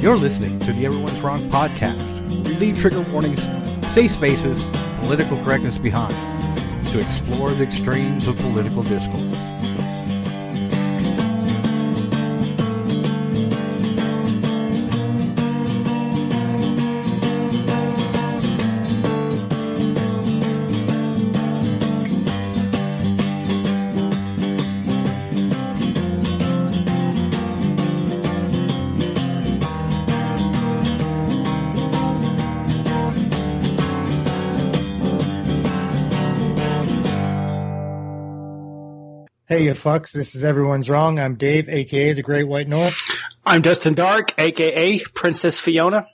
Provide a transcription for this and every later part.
You're listening to the Everyone's Wrong podcast. We leave trigger warnings, safe spaces, political correctness behind to explore the extremes of political discourse. Hey, you fucks. This is Everyone's Wrong. I'm Dave, a.k.a. The Great White North. I'm Dustin Dark, a.k.a. Princess Fiona.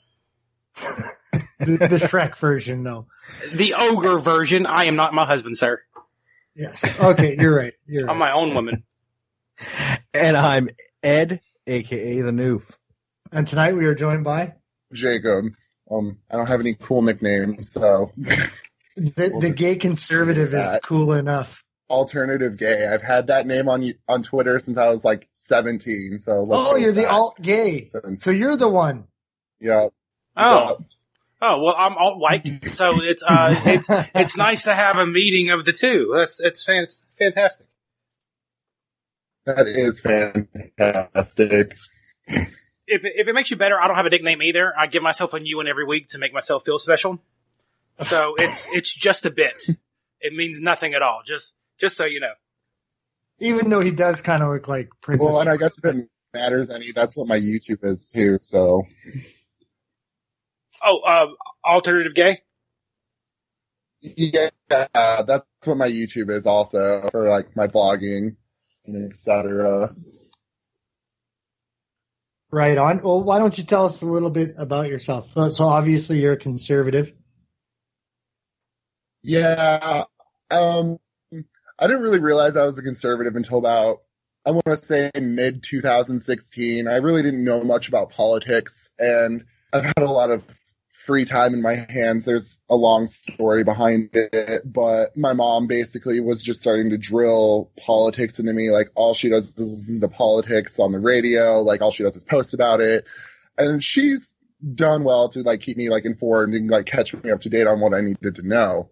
The Shrek version, though. The ogre version. I am not my husband, sir. Yes. Okay, you're right. I'm my own woman. And I'm Ed, a.k.a. The Noof. And tonight we are joined by? Jacob. I don't have any cool nicknames, so... The gay conservative is cool enough. Alternative gay. I've had that name on Twitter since I was like 17. So you're the alt gay. So you're the one. Yeah. Oh. Oh well, I'm alt white, so it's nice to have a meeting of the two. It's fantastic. That is fantastic. If it makes you better, I don't have a nickname either. I give myself a new one every week to make myself feel special. So it's just a bit. It means nothing at all. Just so you know. Even though he does kind of look like Princess. Well, and I guess if it matters any, that's what my YouTube is too, so. Oh, alternative gay? Yeah, that's what my YouTube is also, for like my blogging and etc. Right on. Well, why don't you tell us a little bit about yourself? So obviously you're a conservative. Yeah, I didn't really realize I was a conservative until about, I want to say, mid-2016. I really didn't know much about politics, and I've had a lot of free time in my hands. There's a long story behind it, but my mom basically was just starting to drill politics into me. Like, all she does is listen to politics on the radio. Like, all she does is post about it. And she's done well to, like, keep me, like, informed and, like, catch me up to date on what I needed to know.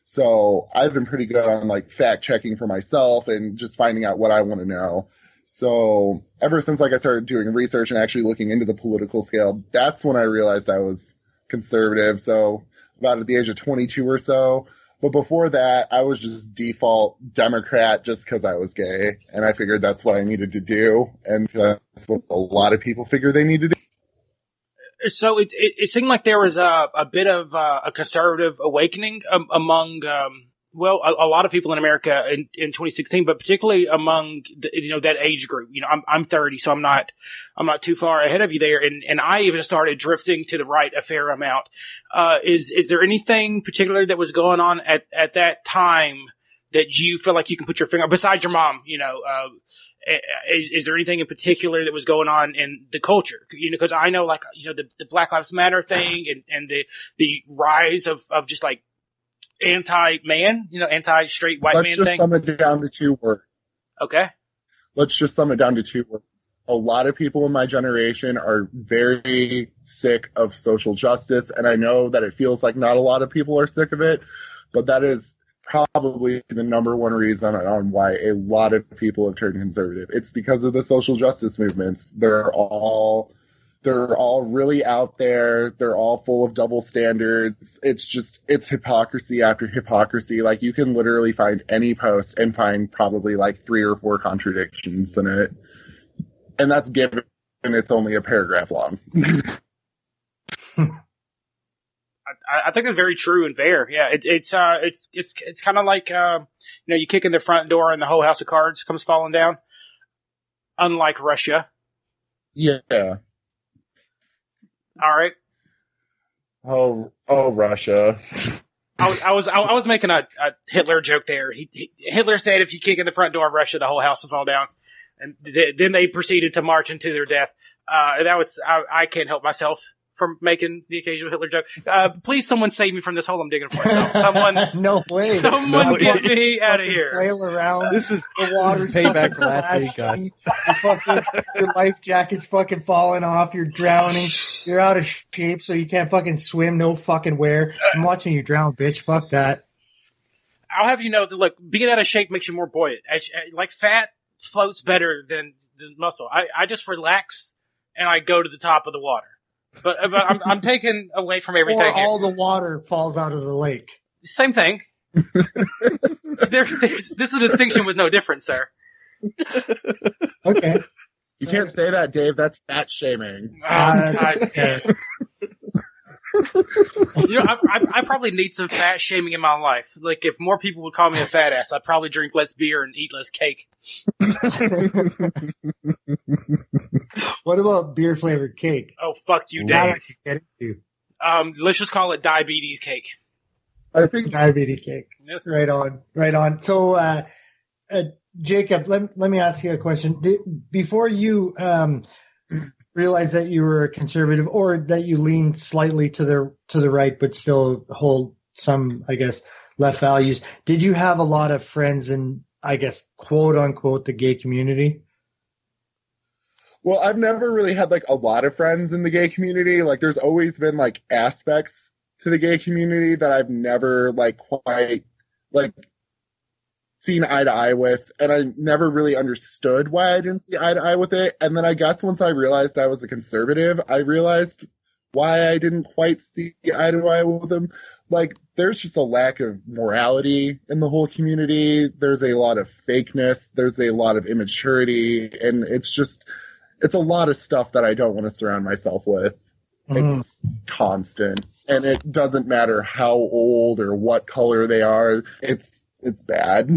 So I've been pretty good on like fact checking for myself and just finding out what I want to know. So ever since like I started doing research and actually looking into the political scale, that's when I realized I was conservative. So about at the age of 22 or so. But before that, I was just default Democrat just because I was gay. And I figured that's what I needed to do. And that's what a lot of people figure they need to do. So it seemed like there was a bit of a conservative awakening among a lot of people in America in 2016, but particularly among that age group. I'm 30, so I'm not too far ahead of you there, and I even started drifting to the right a fair amount. Is there anything particular that was going on at that time that you feel like you can put your finger besides your mom? Is there anything in particular that was going on in the culture? Because I know, the Black Lives Matter thing and the rise of just like anti-man, anti-straight white man thing. Let's just sum it down to two words. Okay. Let's just sum it down to two words. A lot of people in my generation are very sick of social justice, and I know that it feels like not a lot of people are sick of it, but that is probably the number one reason on why a lot of people have turned conservative. It's because of the social justice movements. They're all really out there. They're all full of double standards. It's hypocrisy after hypocrisy. Like, you can literally find any post and find probably like 3 or 4 contradictions in it. And that's given it's only a paragraph long. I think that's very true and fair. Yeah, it's kind of like you kick in the front door and the whole house of cards comes falling down. Unlike Russia. Yeah. All right. Oh, Russia. I was making a Hitler joke there. Hitler said if you kick in the front door of Russia, the whole house will fall down, and then they proceeded to march into their death. I can't help myself for making the occasional Hitler joke. Please, someone save me from this hole I'm digging for myself. Someone, no way. Someone get me out of here. Flail around. This is the water's payback for last week, guys. Your life jacket's fucking falling off. You're drowning. You're out of shape, so you can't fucking swim. No fucking wear. I'm watching you drown, bitch. Fuck that. I'll have you know that, look, being out of shape makes you more buoyant. Like, fat floats better than muscle. I just relax and I go to the top of the water. But I'm taking away from everything. Or all the water falls out of the lake. Same thing. There's this is a distinction with no difference, sir. Okay. You can't say that, Dave. That's fat shaming. Oh, God damn it. You know, I probably need some fat shaming in my life. Like, if more people would call me a fat ass, I'd probably drink less beer and eat less cake. What about beer flavored cake? Oh, fuck you, That Dave. I can get into. Let's just call it diabetes cake. I think Diabetes cake. Yes. Right on. So, Jacob, let me ask you a question. Before you realized that you were a conservative, or that you leaned slightly to the right, but still hold some, I guess, left values, did you have a lot of friends in, I guess, quote unquote, the gay community? Well, I've never really had like a lot of friends in the gay community. Like, there's always been like aspects to the gay community that I've never like quite like seen eye to eye with, and I never really understood why I didn't see eye to eye with it. And then I guess once I realized I was a conservative, I realized why I didn't quite see eye to eye with them. Like, there's just a lack of morality in the whole community. There's a lot of fakeness. There's a lot of immaturity, and it's a lot of stuff that I don't want to surround myself with. Mm-hmm. It's constant, and it doesn't matter how old or what color they are. It's bad.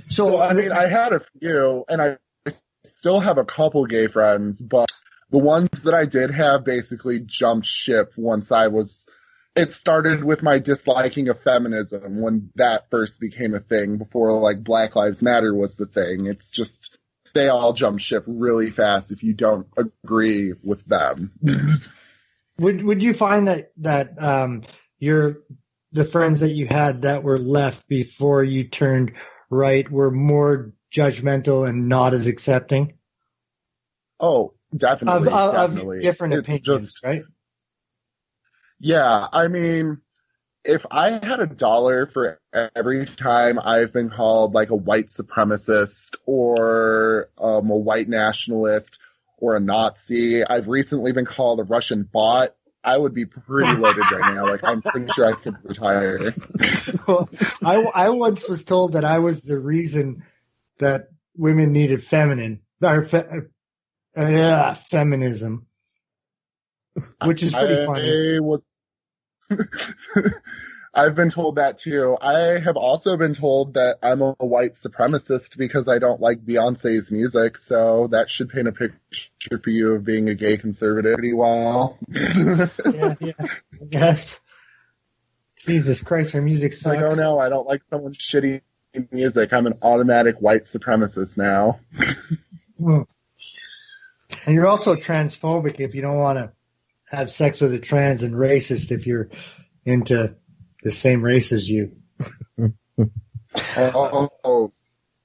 So, I mean, I had a few, and I still have a couple gay friends, but the ones that I did have basically jumped ship once it started with my disliking of feminism, when that first became a thing, before, like, Black Lives Matter was the thing. It's just, they all jump ship really fast if you don't agree with them. Would you find that the friends that you had that were left before you turned right were more judgmental and not as accepting? Oh, definitely. Of different opinions, right? Yeah, I mean, if I had $1 for every time I've been called like a white supremacist or a white nationalist or a Nazi, I've recently been called a Russian bot, I would be pretty loaded right now. Like, I'm pretty sure I could retire. Well, I once was told that I was the reason that women needed feminism, which is pretty funny. I've been told that too. I have also been told that I'm a white supremacist because I don't like Beyonce's music, so that should paint a picture for you of being a gay conservative pretty well. yeah, I guess. Jesus Christ, her music sucks. I don't know. I don't like someone's shitty music. I'm an automatic white supremacist now. And you're also transphobic if you don't want to have sex with a trans, and racist if you're into the same race as you. Oh,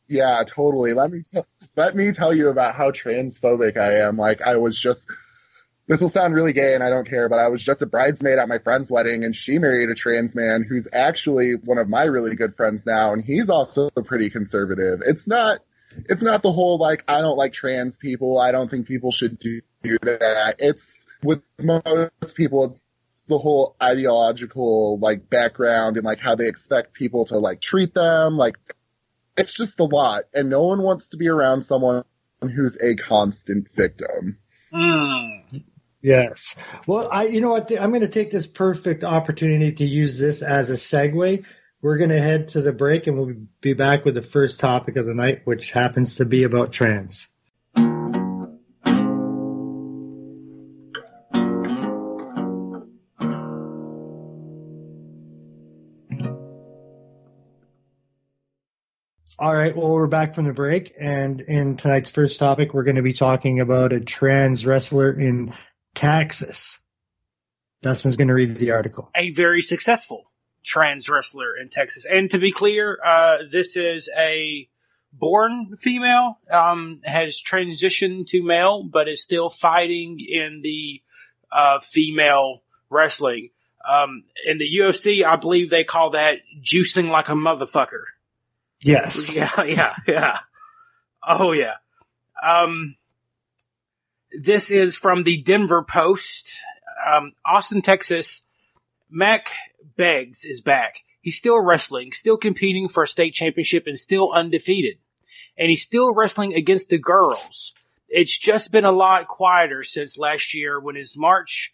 yeah, totally. Let me tell you about how transphobic I am. Like, this will sound really gay and I don't care, but I was just a bridesmaid at my friend's wedding, and she married a trans man who's actually one of my really good friends now, and he's also pretty conservative. It's not the whole, like, I don't like trans people, I don't think people should do that. It's, with most people, it's the whole ideological, like, background and, like, how they expect people to, like, treat them. Like, it's just a lot, and no one wants to be around someone who's a constant victim. Yes. Well, you know what? I'm going to take this perfect opportunity to use this as a segue. We're going to head to the break, and we'll be back with the first topic of the night, which happens to be about trans. All right, well, we're back from the break, and in tonight's first topic, we're going to be talking about a trans wrestler in Texas. Dustin's going to read the article. A very successful trans wrestler in Texas. And to be clear, this is a born female, has transitioned to male, but is still fighting in the female wrestling. In the UFC, I believe they call that juicing like a motherfucker. Yes. Yeah. Oh, yeah. This is from the Denver Post. Austin, Texas. Mac Beggs is back. He's still wrestling, still competing for a state championship, and still undefeated. And he's still wrestling against the girls. It's just been a lot quieter since last year when his march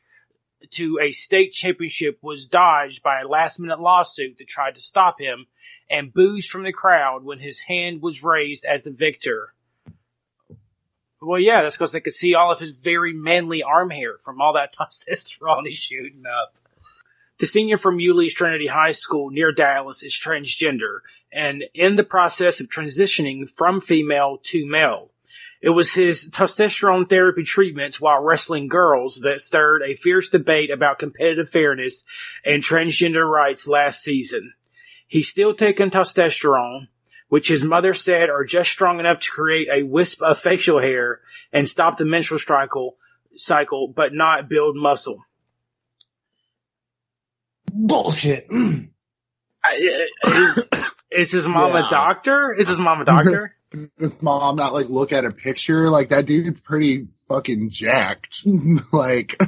to a state championship was dodged by a last-minute lawsuit that tried to stop him and boos from the crowd when his hand was raised as the victor. Well, yeah, that's because they could see all of his very manly arm hair from all that testosterone he's shooting up. The senior from Yulee's Trinity High School near Dallas is transgender and in the process of transitioning from female to male. It was his testosterone therapy treatments while wrestling girls that stirred a fierce debate about competitive fairness and transgender rights last season. He's still taking testosterone, which his mother said are just strong enough to create a wisp of facial hair and stop the menstrual cycle, but not build muscle. Bullshit. Is his mom a doctor? Is his mom a doctor? His mom not like look at a picture? Like, that dude's pretty fucking jacked. Like,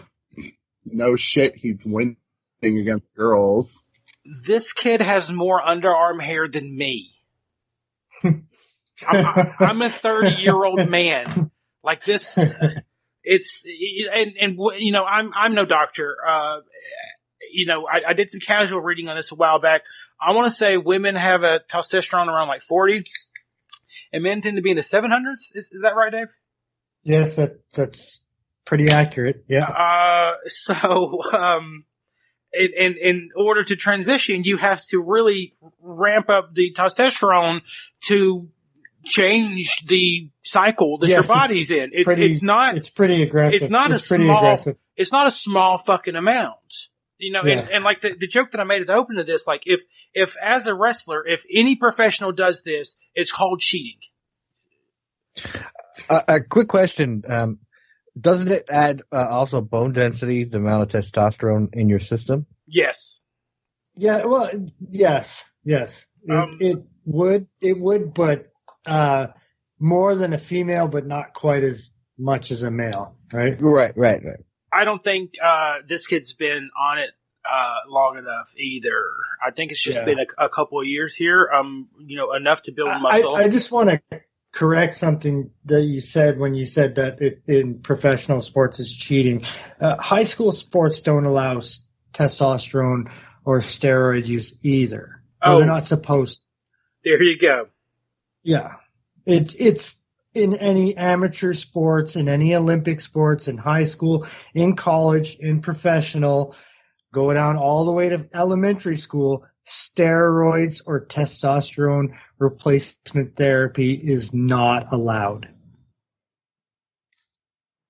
no shit, he's winning against girls. This kid has more underarm hair than me. I'm a 30-year-old man. Like this, it's, and you know, I'm no doctor. You know, I did some casual reading on this a while back. I want to say women have a testosterone around like 40, and men tend to be in the 700s. Is that right, Dave? Yes, that's pretty accurate. Yeah. In order to transition, you have to really ramp up the testosterone to change the cycle that your body's in. It's pretty aggressive. It's not a small fucking amount. You know, yeah. and like the joke that I made at the opening of this, like if as a wrestler, if any professional does this, it's called cheating. A quick question. Doesn't it add also bone density, the amount of testosterone in your system? Yes. Yeah, well, yes. It would, but more than a female, but not quite as much as a male, right? Right. I don't think this kid's been on it long enough either. I think it's just been a couple of years here, you know, enough to build muscle. I just want to correct something that you said when you said that in professional sports is cheating. High school sports don't allow testosterone or steroid use either. Oh, they're not supposed to. There you go. Yeah. It's in any amateur sports, in any Olympic sports, in high school, in college, in professional, go down all the way to elementary school, steroids or testosterone replacement therapy is not allowed.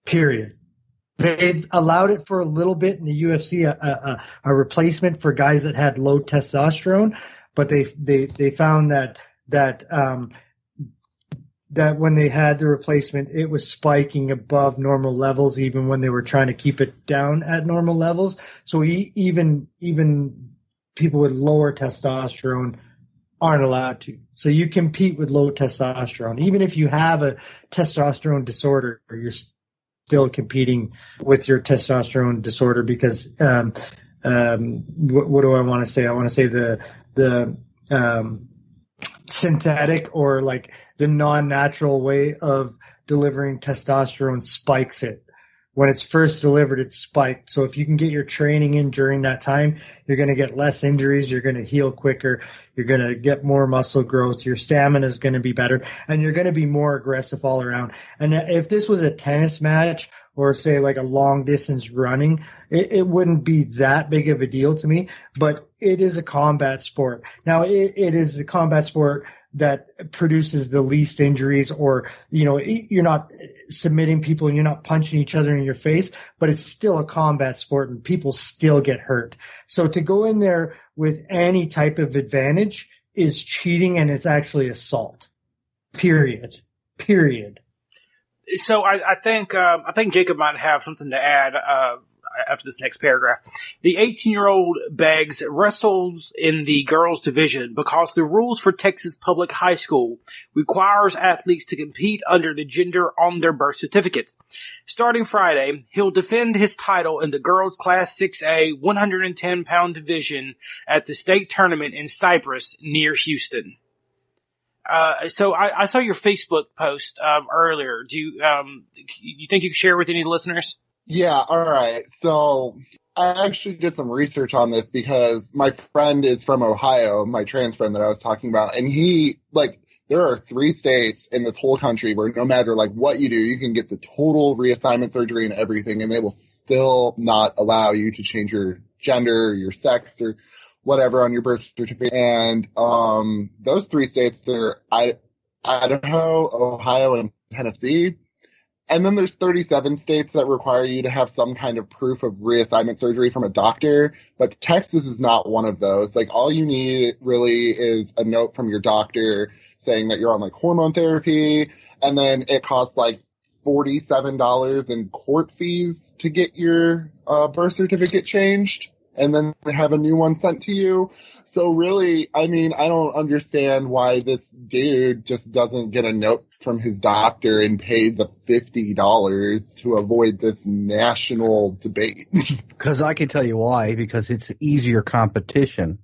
Period. They allowed it for a little bit in the UFC, a replacement for guys that had low testosterone, but they found that when they had the replacement, it was spiking above normal levels, even when they were trying to keep it down at normal levels. So even people with lower testosterone aren't allowed to. So you compete with low testosterone. Even if you have a testosterone disorder, you're still competing with your testosterone disorder because what do I want to say? I want to say the synthetic or like the non-natural way of delivering testosterone spikes it. When it's first delivered, it's spiked. So if you can get your training in during that time, you're going to get less injuries. You're going to heal quicker. You're going to get more muscle growth. Your stamina is going to be better, and you're going to be more aggressive all around. And if this was a tennis match or say like a long distance running, it wouldn't be that big of a deal to me, but it is a combat sport. Now it is a combat sport that produces the least injuries, or, you know, you're not submitting people and you're not punching each other in your face, but it's still a combat sport and people still get hurt. So to go in there with any type of advantage is cheating, and it's actually assault. Period. So I think Jacob might have something to add after this next paragraph. The 18-year-old Beggs wrestles in the girls' division because the rules for Texas public high school requires athletes to compete under the gender on their birth certificates. Starting Friday, he'll defend his title in the girls' Class 6A 110-pound division at the state tournament in Cypress near Houston. So I saw your Facebook post earlier. Do you think you could share with any listeners? Yeah, all right. So I actually did some research on this because my friend is from Ohio, my trans friend that I was talking about, and he, like, there are 3 states in this whole country where no matter, like, what you do, you can get the total reassignment surgery and everything, and they will still not allow you to change your gender, your sex, or whatever on your birth certificate. And those 3 states are Idaho, Ohio, and Tennessee. And then there's 37 states that require you to have some kind of proof of reassignment surgery from a doctor, but Texas is not one of those. Like, all you need really is a note from your doctor saying that you're on, like, hormone therapy, and then it costs, like, $47 in court fees to get your birth certificate changed, and then have a new one sent to you. So really, I mean, I don't understand why this dude just doesn't get a note from his doctor and pay the $50 to avoid this national debate. Because I can tell you why. Because it's easier competition.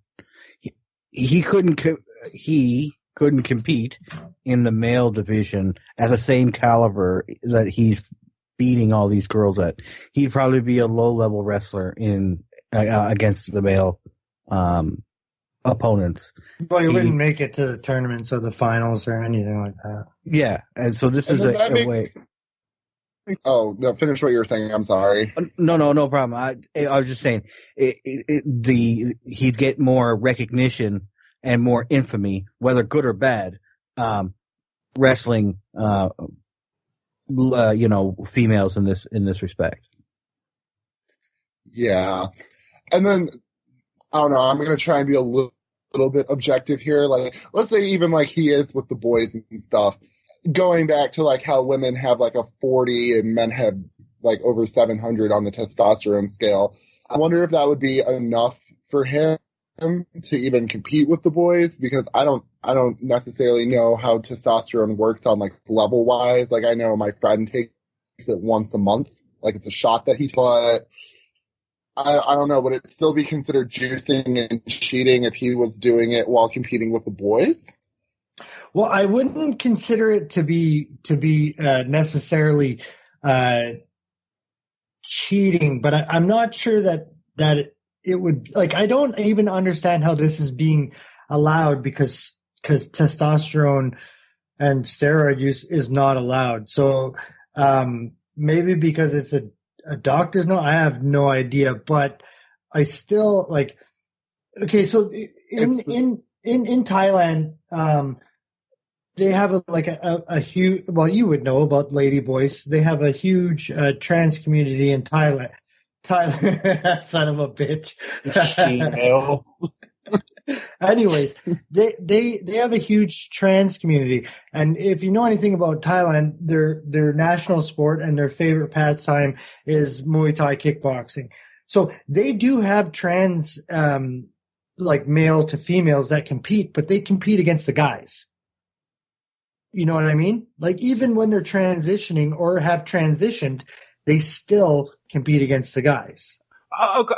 He couldn't compete in the male division at the same caliber that he's beating all these girls at. He'd probably be a low-level wrestler in against the male opponents. Well, you wouldn't make it to the tournaments or the finals or anything like that. Yeah, and so this is a way. Oh, no, finish what you were saying. I'm sorry. No problem. I was just saying he'd get more recognition and more infamy, whether good or bad, wrestling, females in this respect. Yeah. And then, I don't know, I'm going to try and be a little bit objective here. Like, let's say even like he is with the boys and stuff, going back to like how women have like a 40 and men have like over 700 on the testosterone scale. I wonder if that would be enough for him to even compete with the boys, because I don't necessarily know how testosterone works on like level wise. Like, I know my friend takes it once a month, like it's a shot that he, but I don't know, would it still be considered juicing and cheating if he was doing it while competing with the boys? Well, I wouldn't consider it to be necessarily cheating, but I'm not sure that it would, like, I don't even understand how this is being allowed, because testosterone and steroid use is not allowed. So maybe because it's a doctor's note, I have no idea, but I still like. Okay, so in Thailand, they have a huge. Well, you would know about Lady Boys. They have a huge trans community in Thailand. Son of a bitch. Anyways, they have a huge trans community, and if you know anything about Thailand, their national sport and their favorite pastime is Muay Thai kickboxing. So they do have trans, like male to females that compete, but they compete against the guys. You know what I mean? Like, even when they're transitioning or have transitioned, they still compete against the guys.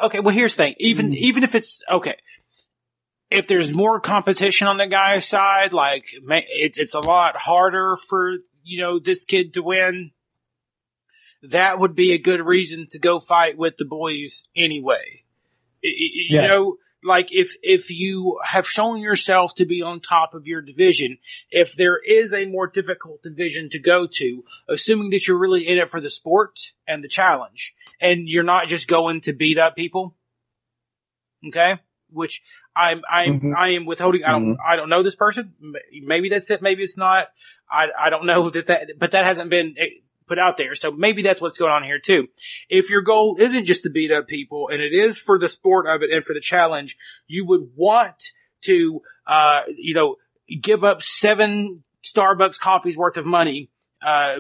Okay. Well, here's the thing. Even if it's okay. If there's more competition on the guy's side, like, it's a lot harder for, this kid to win. That would be a good reason to go fight with the boys anyway. You know, like if you have shown yourself to be on top of your division, if there is a more difficult division to go to, assuming that you're really in it for the sport and the challenge, and you're not just going to beat up people, okay? Which I am withholding. I don't know this person. Maybe that's it. Maybe it's not. I don't know but that hasn't been put out there. So maybe that's what's going on here too. If your goal isn't just to beat up people and it is for the sport of it and for the challenge, you would want to, give up 7 Starbucks coffees worth of money,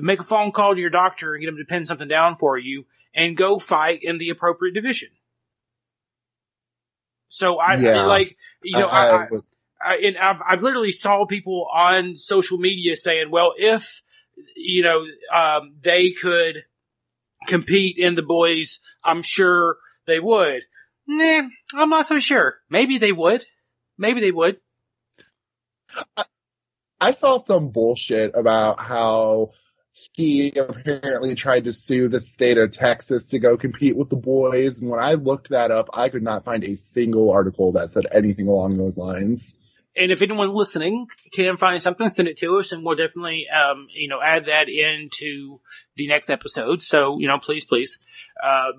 make a phone call to your doctor and get them to pin something down for you and go fight in the appropriate division. So I've literally saw people on social media saying, well, if, they could compete in the boys, I'm sure they would. Nah, I'm not so sure. Maybe they would. I saw some bullshit about how he apparently tried to sue the state of Texas to go compete with the boys. And when I looked that up, I could not find a single article that said anything along those lines. And if anyone listening can find something, send it to us, and we'll definitely, add that into the next episode. So, please.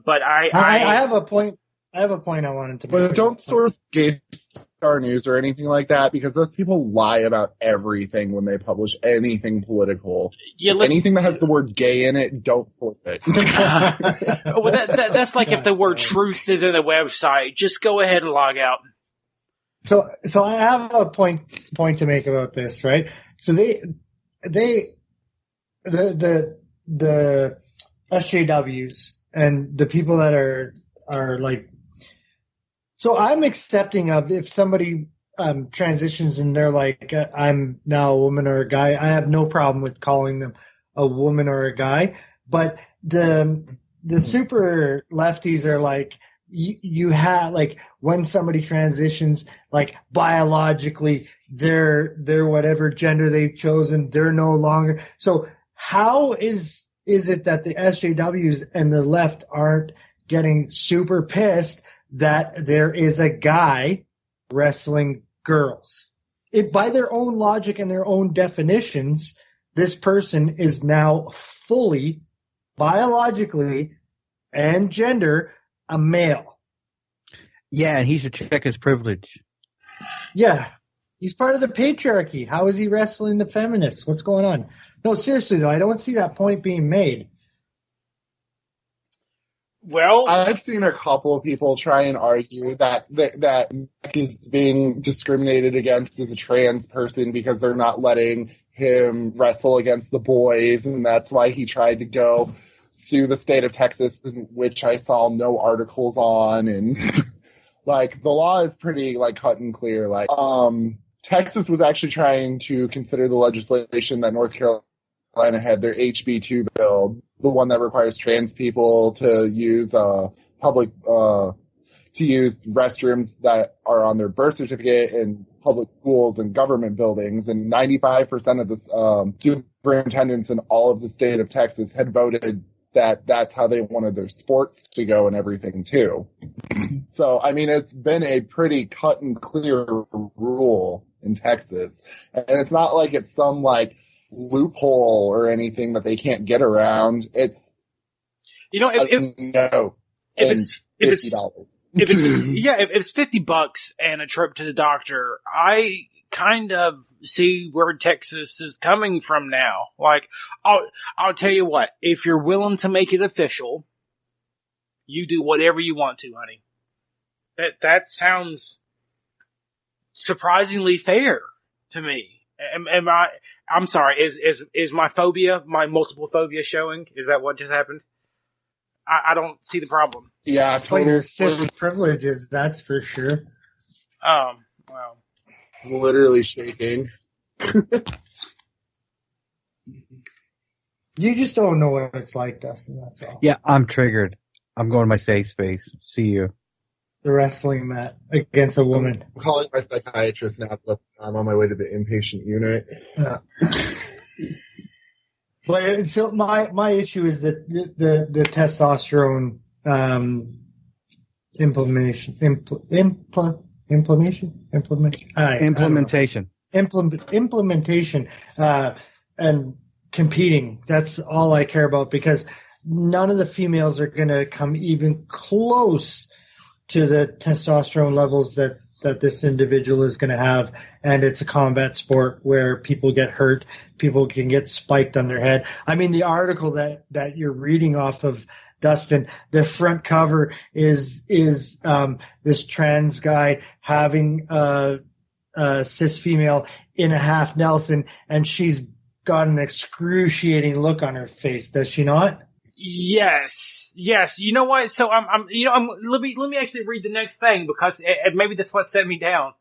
But I have a point. I wanted to make. But don't source Gay Star News or anything like that, because those people lie about everything when they publish anything political. Yeah, anything that has the word gay in it, don't source it. Well, that's like if the word truth is in the website, just go ahead and log out. So I have a point to make about this, right? So the SJWs and the people that are like, so I'm accepting of if somebody transitions and they're like, I'm now a woman or a guy, I have no problem with calling them a woman or a guy. But the super lefties are like, you have, like, when somebody transitions, like, biologically, they're whatever gender they've chosen, they're no longer. So how is it that the SJWs and the left aren't getting super pissed that there is a guy wrestling girls? By their own logic and their own definitions, this person is now fully, biologically and gender, a male. Yeah, and he should check his privilege. Yeah. He's part of the patriarchy. How is he wrestling the feminists? What's going on? No, seriously, though, I don't see that point being made. Well, I've seen a couple of people try and argue that Nick is being discriminated against as a trans person because they're not letting him wrestle against the boys, and that's why he tried to go sue the state of Texas, in which I saw no articles on, and like the law is pretty like cut and clear. Like Texas was actually trying to consider the legislation that North Carolina had, their HB2 bill, the one that requires trans people to use use restrooms that are on their birth certificate in public schools and government buildings, and 95% of the superintendents in all of the state of Texas had voted that that's how they wanted their sports to go and everything too. So, I mean, it's been a pretty cut and clear rule in Texas. And it's not like it's some like loophole or anything that they can't get around. It's, if it's $50 and a trip to the doctor, I kind of see where Texas is coming from now. Like, I'll tell you what, if you're willing to make it official, you do whatever you want to, honey. That sounds surprisingly fair to me. I'm sorry, is my phobia, my multiple phobia showing? Is that what just happened? I don't see the problem. Yeah, totally. Your cis privileges, that's for sure. Wow. Literally shaking. You just don't know what it's like, Dustin, that's all. Yeah, I'm triggered. I'm going to my safe space. See you. The wrestling mat against a woman. I'm calling my psychiatrist now. I'm on my way to the inpatient unit. Yeah. But so my issue is that the testosterone Implementation. Implementation. And competing. That's all I care about, because none of the females are going to come even close to the testosterone levels that this individual is going to have. And it's a combat sport where people get hurt. People can get spiked on their head. I mean, the article that you're reading off of, Dustin, the front cover is this trans guy having a cis female in a half Nelson, and she's got an excruciating look on her face, does she not? Yes. You know what? So let me actually read the next thing, because maybe that's what set me down.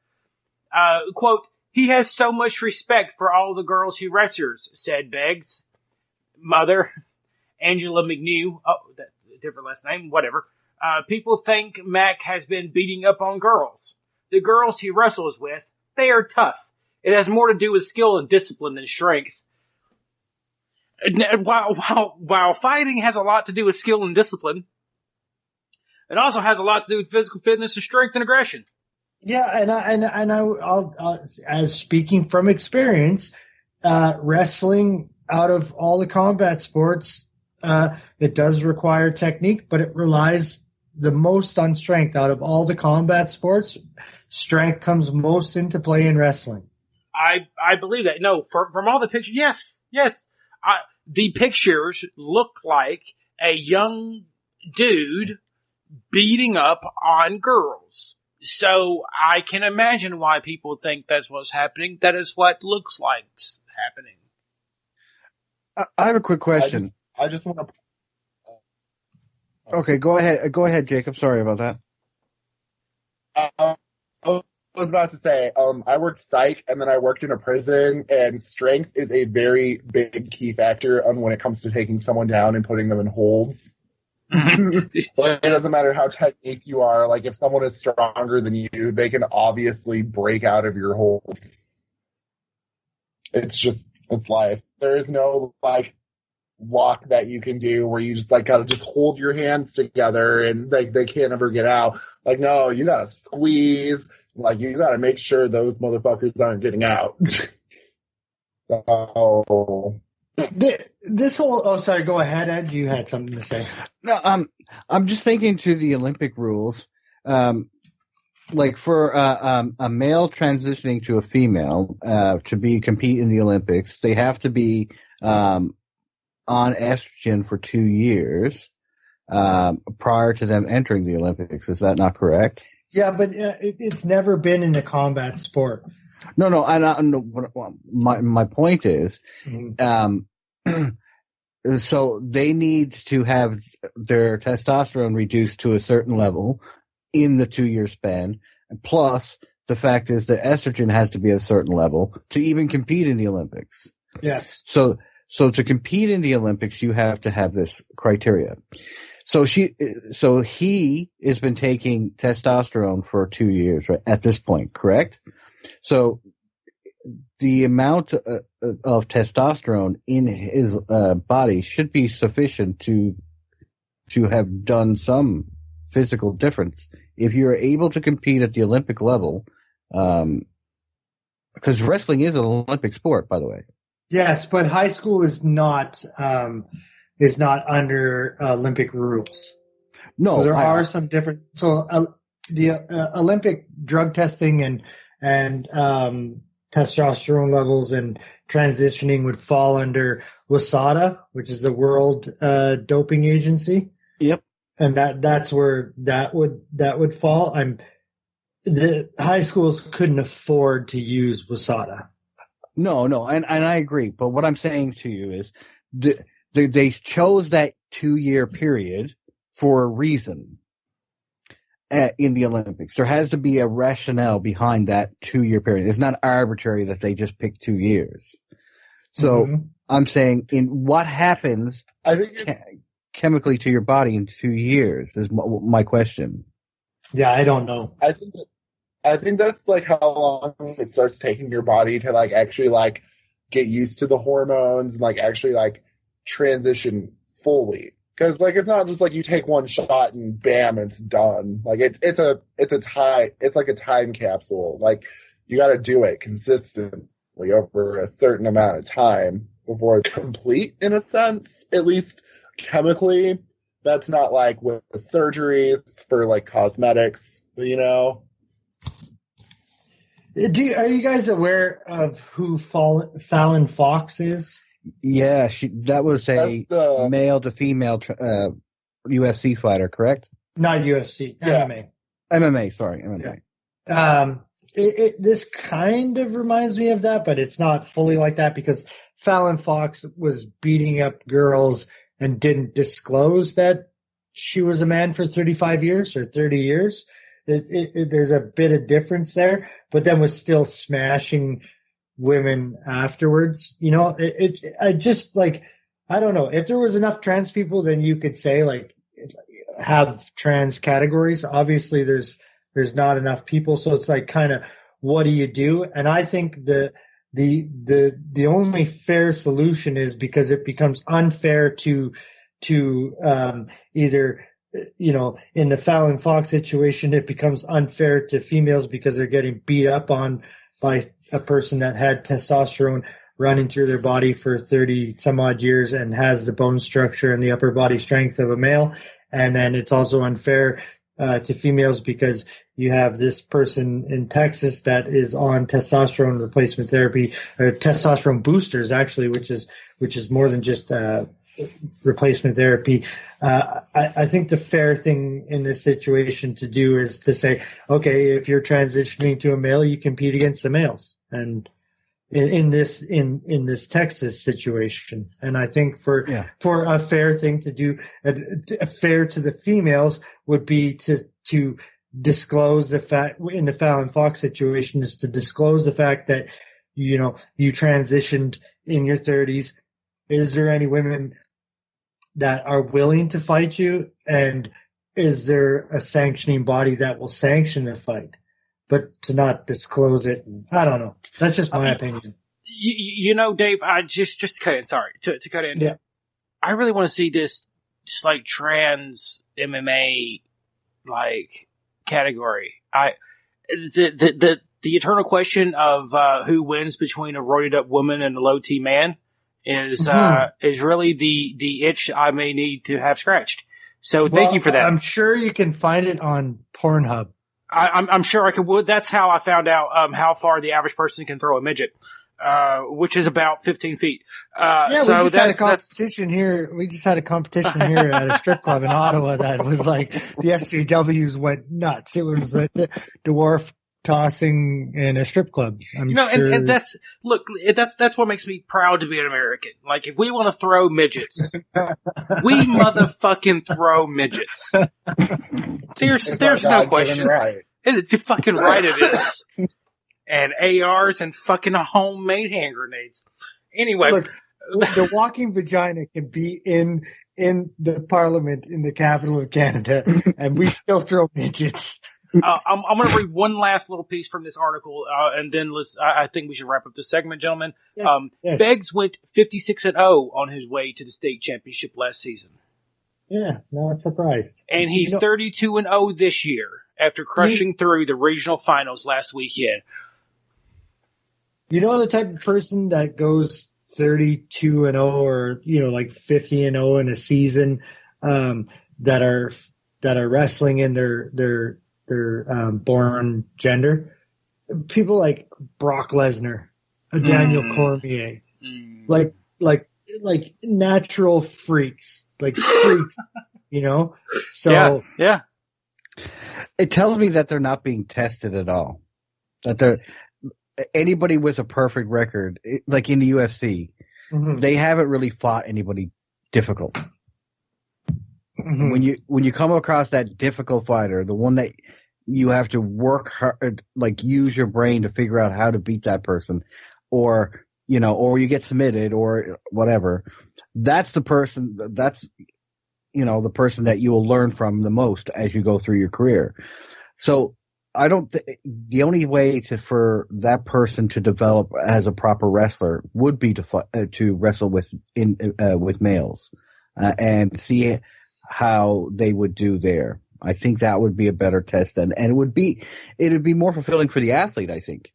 Quote, "He has so much respect for all the girls he wrestles," said Beggs' mother, Angela McNew. Oh, that different last name, whatever. "People think Mac has been beating up on girls. The girls he wrestles with, they are tough. It has more to do with skill and discipline than strength." While fighting has a lot to do with skill and discipline, it also has a lot to do with physical fitness and strength and aggression. Yeah, I'll as speaking from experience, wrestling out of all the combat sports, it does require technique, but it relies the most on strength. Out of all the combat sports, strength comes most into play in wrestling. I believe that. No, from all the pictures, yes. The pictures look like a young dude beating up on girls. So I can imagine why people think that's what's happening. That is what looks like happening. I have a quick question. I just want to. Okay, go ahead, Jacob. Sorry about that. I was about to say, I worked psych, and then I worked in a prison, and strength is a very big key factor on when it comes to taking someone down and putting them in holds. It doesn't matter how technique you are. Like, if someone is stronger than you, they can obviously break out of your hold. It's life. There is no, like, walk that you can do where you just, gotta just hold your hands together and, they can't ever get out. Like, no, you gotta squeeze. Like, you gotta make sure those motherfuckers aren't getting out. So. This whole, oh, sorry, go ahead, Ed. You had something to say. No, I'm just thinking to the Olympic rules. Like for a male transitioning to a female to compete in the Olympics, they have to be on estrogen for 2 years prior to them entering the Olympics. Is that not correct? Yeah, but it's never been in a combat sport. No. My point is, so they need to have their testosterone reduced to a certain level in the 2-year span. Plus, the fact is that estrogen has to be at a certain level to even compete in the Olympics. Yes. So to compete in the Olympics, you have to have this criteria. So he has been taking testosterone for 2 years, right, at this point, correct? So the amount of testosterone in his body should be sufficient to have done some physical difference. If you're able to compete at the Olympic level, because wrestling is an Olympic sport, by the way. Yes, but high school is not under Olympic rules. No, so there are some different. So the Olympic drug testing and testosterone levels and transitioning would fall under WASADA, which is the World Doping Agency. Yep. And that's where that would fall. The high schools couldn't afford to use WASADA. No, and I agree. But what I'm saying to you is they chose that 2-year period for a reason in the Olympics. There has to be a rationale behind that 2-year period. It's not arbitrary that they just picked 2 years. So I'm saying, in what happens chemically to your body in 2 years is my question. Yeah, I don't know. I think that's like how long it starts taking your body to actually get used to the hormones and actually transition fully. Because like it's not just like you take one shot and bam, it's done. Like it's like a time capsule. Like you got to do it consistently over a certain amount of time before it's complete. In a sense, at least chemically. That's not like with surgeries for like cosmetics, you know. Are you guys aware of who Fallon Fox is? Yeah, that was a male to female UFC fighter, correct? Not UFC, yeah. MMA. MMA, sorry, MMA. Yeah. This kind of reminds me of that, but it's not fully like that because Fallon Fox was beating up girls and didn't disclose that she was a man for 35 years or 30 years. There's a bit of difference there, but then was still smashing women afterwards. You know, I just like, I don't know. If there was enough trans people, then you could say like, have trans categories. Obviously there's not enough people. So it's like kind of, what do you do? And I think the only fair solution is because it becomes unfair to either, you know, in the Fallon Fox situation, it becomes unfair to females because they're getting beat up on by a person that had testosterone running through their body for 30 some odd years and has the bone structure and the upper body strength of a male. And then it's also unfair to females because you have this person in Texas that is on testosterone replacement therapy or testosterone boosters actually, which is more than just replacement therapy. I think the fair thing in this situation to do is to say, okay, if you're transitioning to a male, you compete against the males. And in this Texas situation. And I think for a fair thing to do, fair to the females would be to disclose the fact in the Fallon Fox situation is to disclose the fact that, you know, you transitioned in your 30s. Is there any women that are willing to fight you? And is there a sanctioning body that will sanction the fight? But to not disclose it, I don't know. That's just my opinion. You know, Dave, I just to cut in, sorry, to cut in. Yeah. I really want to see this just like trans MMA like category. The eternal question of who wins between a roided up woman and a low T man is really the itch I may need to have scratched. So thank you for that. I'm sure you can find it on Pornhub. I'm sure I could. Well, that's how I found out how far the average person can throw a midget, which is about 15 feet. We just had a competition here. We just had a competition here at a strip club in Ottawa that was like the SJWs went nuts. It was like the dwarf tossing in a strip club. And that's what makes me proud to be an American. Like, if we want to throw midgets, we motherfucking throw midgets. There's no question. Right. It's fucking right it is. And ARs and fucking homemade hand grenades. Anyway. Look, the walking vagina can be in the parliament in the capital of Canada, and we still throw midgets. I'm going to read one last little piece from this article, and then I think we should wrap up this segment, gentlemen. Yes. Beggs went 56-0 on his way to the state championship last season. Yeah, not surprised. And he's 32-0 this year after crushing through the regional finals last weekend. You know the type of person that goes 32-0 or, you know, like 50-0 in a season, that are wrestling in their born gender. People like Brock Lesnar, Daniel Cormier, like natural freaks, you know? So yeah. It tells me that they're not being tested at all. That anybody with a perfect record, like in the UFC, they haven't really fought anybody difficult. When you come across that difficult fighter, the one that you have to work hard, like use your brain to figure out how to beat that person, or you get submitted or whatever, that's the person. That's the person that you will learn from the most as you go through your career. So I don't. The only way for that person to develop as a proper wrestler would be to wrestle with males. and see how they would do there. I think that would be a better test, and it would be more fulfilling for the athlete, I think.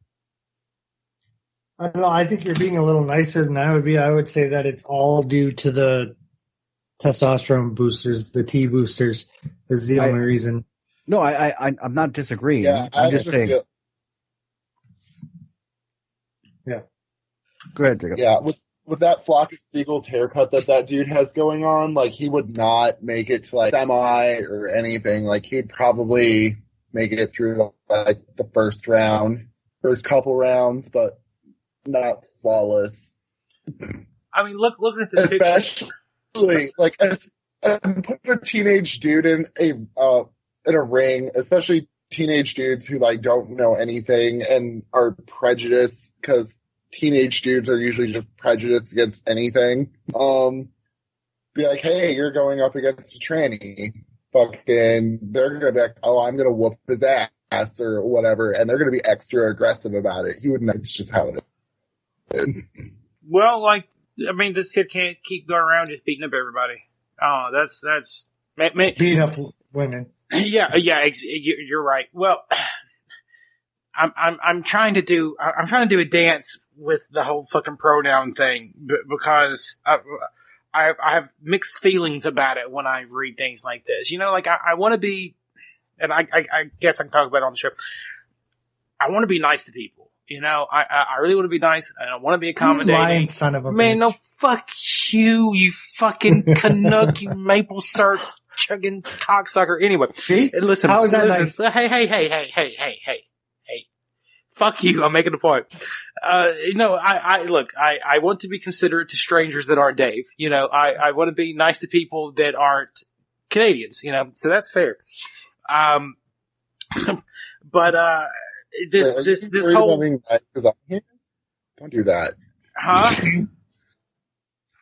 I don't know. I think you're being a little nicer than I would be. I would say that it's all due to the testosterone boosters, the T boosters, is the only reason. No, I'm not disagreeing. Yeah, I'm just saying. Yeah. Go ahead, Jacob. Yeah, with that flock of seagulls haircut that dude has going on, like, he would not make it to, like, semi or anything. Like, he'd probably make it through, like, the first couple rounds, but not flawless. I mean, looking at this especially picture. Like putting a teenage dude in a ring, especially teenage dudes who like don't know anything and are prejudiced because teenage dudes are usually just prejudiced against anything. Be like, hey, you're going up against a tranny. Fucking, they're gonna be like, oh, I'm gonna whoop his ass or whatever, and they're gonna be extra aggressive about it. He would know it's just how it is. Well, like, I mean, this kid can't keep going around just beating up everybody. Oh, that's beating up women. Yeah, you're right. Well, I'm trying to do a dance with the whole fucking pronoun thing because I have mixed feelings about it when I read things like this. You know, like I want to be, and I guess I can talk about it on the show. I want to be nice to people. You know, I really want to be nice. I don't want to be accommodating. You lying son of a man, bitch. no, fuck you fucking Canuck, you maple syrup chugging cocksucker. Anyway, see, listen, how is that nice? Hey. Fuck you. I'm making a point. No, I want to be considerate to strangers that aren't Dave. You know, I want to be nice to people that aren't Canadians, you know, so that's fair. But, this whole being nice 'cause I'm here? Don't do that. Huh?